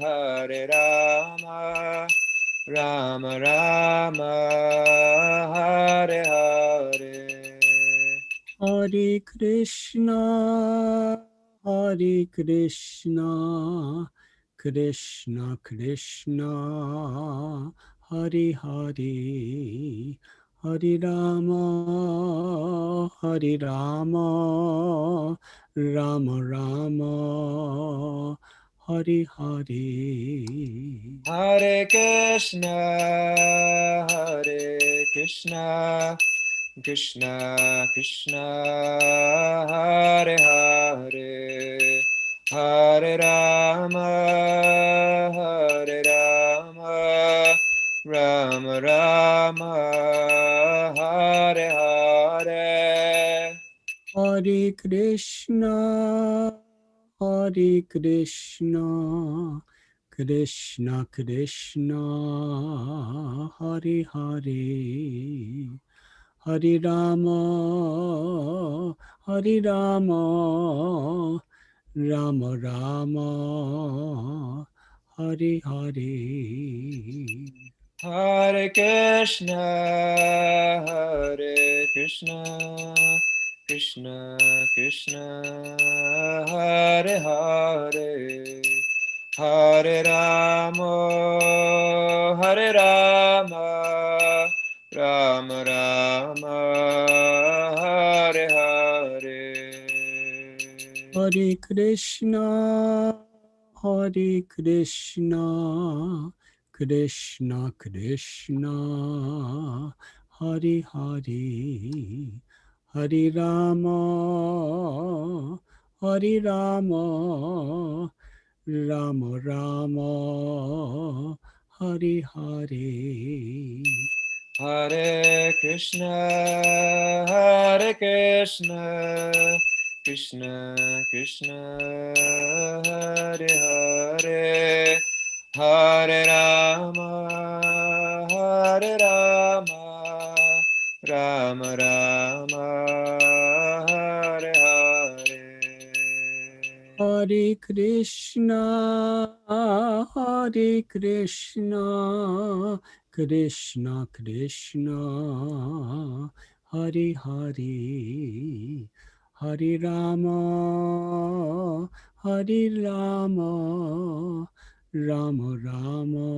Hare Rama, Rama Rama, Hare Hare. Hare Krishna, Hare Krishna, Krishna Krishna, Hare Hare, Hare Rama, Hare Rama, Rama Rama, Hare Hare. Hare Krishna, Hare Krishna, Krishna Krishna, Hare Hare, Hare Rama, Hare Rama, Rama Rama, Hare Hare. Hare Krishna, Hare Krishna, Krishna Krishna, Hare Hare, Hare Rama, Hare Rama, Rama Rama, Hare Hare. Hare Krishna, Hare Krishna, Krishna Krishna, Hare Hare, Hare Rama, Hare Rama, Rama Rama, Hare Hare. Hare Krishna, Hare Krishna, Krishna Krishna, Hare Hare, Hare Rama, Hare Rama, Rama Rama, Hare Hare. Hare Krishna, Hare Krishna, Krishna Krishna, Hare Hare, Hare Rama, Hare Rama, Rama Rama, Hare Hare. Hare Krishna, Hare Krishna, Krishna Krishna, Hare Hare, Hare Rama, Hare Rama, Rama Rama,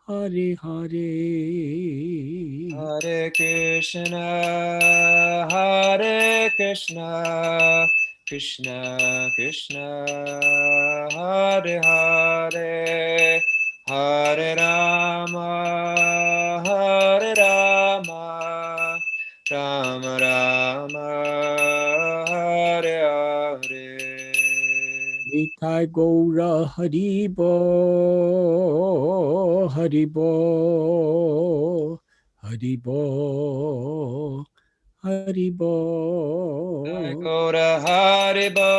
Hare Hare. Hare Krishna, Hare Krishna, Krishna Krishna, Hare Hare, Hare Rama, Hare Rama, Rama Rama, Hare Hare. Nitai Gaura Haribo, Haribo, Haribo, Haribo. Jai Gaura Haribo,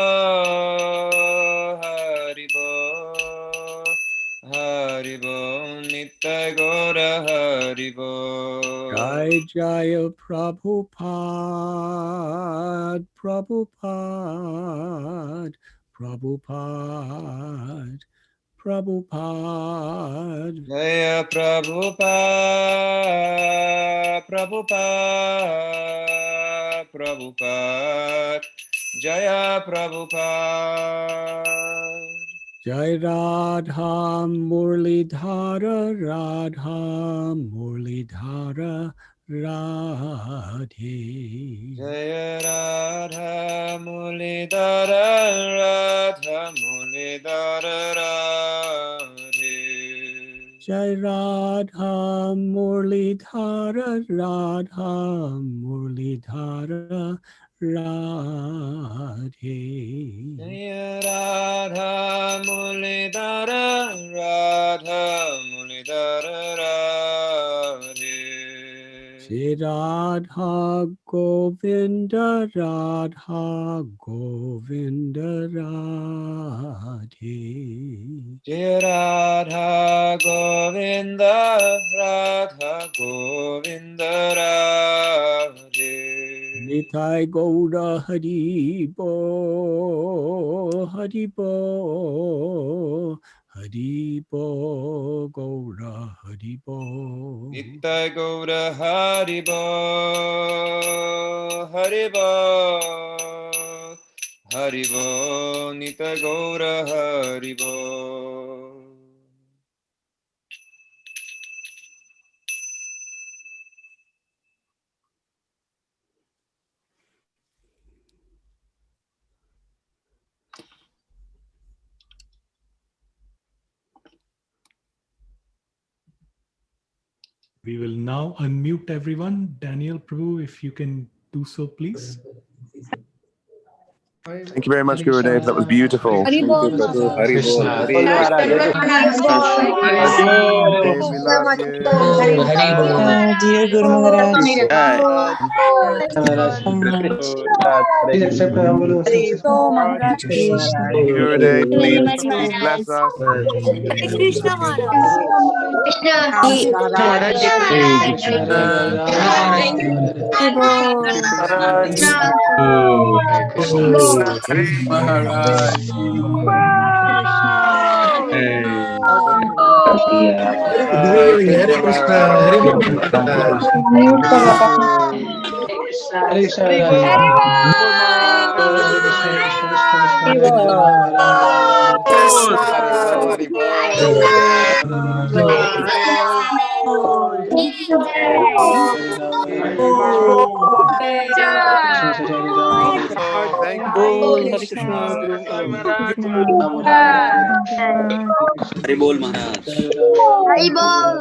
Haribo, Haribo, Nitai Gaura Haribo. Jai Jaya Prabhupada, Prabhupada, Prabhupada, Prabhupada. Jaya Prabhupada, Prabhupada, Prabhupada, Jaya Prabhupada. Jai Radha Murlidhara, Radha Murlidhara, Radhe. Jaya Radha Mulidara, Radha Mulidara Radhe. Jai Radha Murlidhara, Radha Murlidhara, Radhe. Jaya Radha Mulidara, Radha Mulidara Radhe. Shri Radha Govinda, Radha Govinda, Radhe. Jaya Radha Govinda, Radha Govinda Radhe. Nitai Gaura Haribo, Haribo, Haribo, Gaura Haribo. Nitai Gaura Haribo, Haribo, Haribo, Nitai Gaura Haribo. We will now unmute everyone. Daniel Prabhu, if you can do so, please. Thank you very much, Gurudev. That was beautiful. Hari Bol. Krishna. We love you. Hari Bol. Dear Guru Maharaj. Jai. Please accept our humble So Maharaj Krishna. Thank you, Gurudev. Please bless us. Krishna Maharaj. Hari Bol. Hare Krishna. Maharaj. Hare Krishna. Hare Bol. Hare Krishna. Thank you. Hare Bol Maharaj. Hari Bol.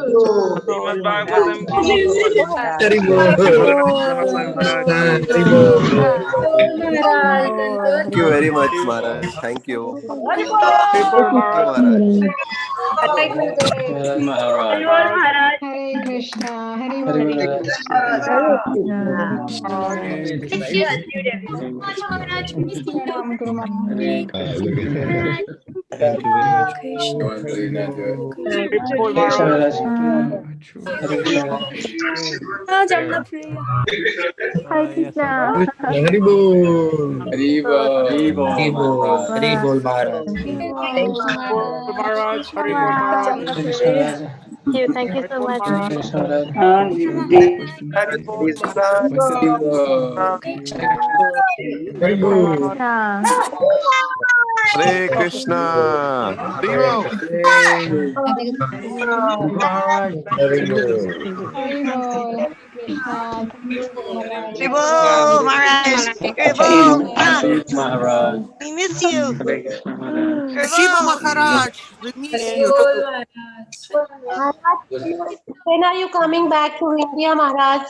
Thank you very much, Maharaj. Thank you. Thank you, Maharaj. Maharaj. Hare Krishna, Hare Bol. Pranam Guru Maharaj. Thank you very much. Hare Krishna. Hare Bol. Hare Bol Maharaj. Thank you so much. Hare Krishna. Hare Hare Bol. Krishna. Maharaj. Maharaj. We miss you. Hare Krishna Maharaj. Shiva Maharaj, we miss you. When are you coming back to India, Maharaj?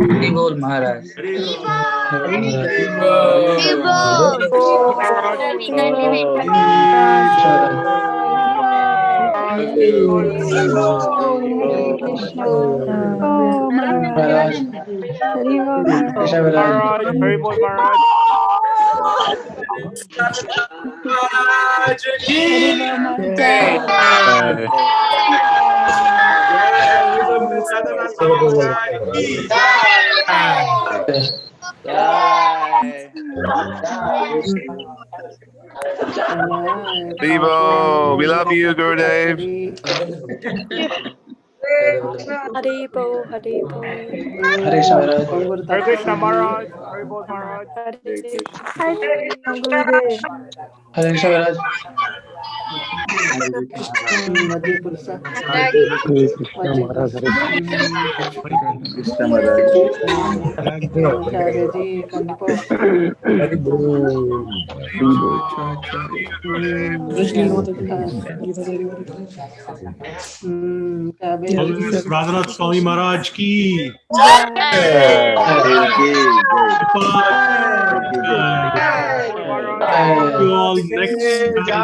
Hare Bol Maharaj. Hare Krishna. Oh Maharaj. Hare Bol Maharaj. Hare Bol Maharaj. Hare Bol Maharaj. Radhanath Swami Maharaj ki Devo, we love you, Gurudev. Hari Bol. Hari Bol. Hare Krishna Maharaj. Hare Bol Maharaj. Hare Hare Krishna Maharaj. Glories, Radhanath Swami Maharaj ki. Hare You all next time.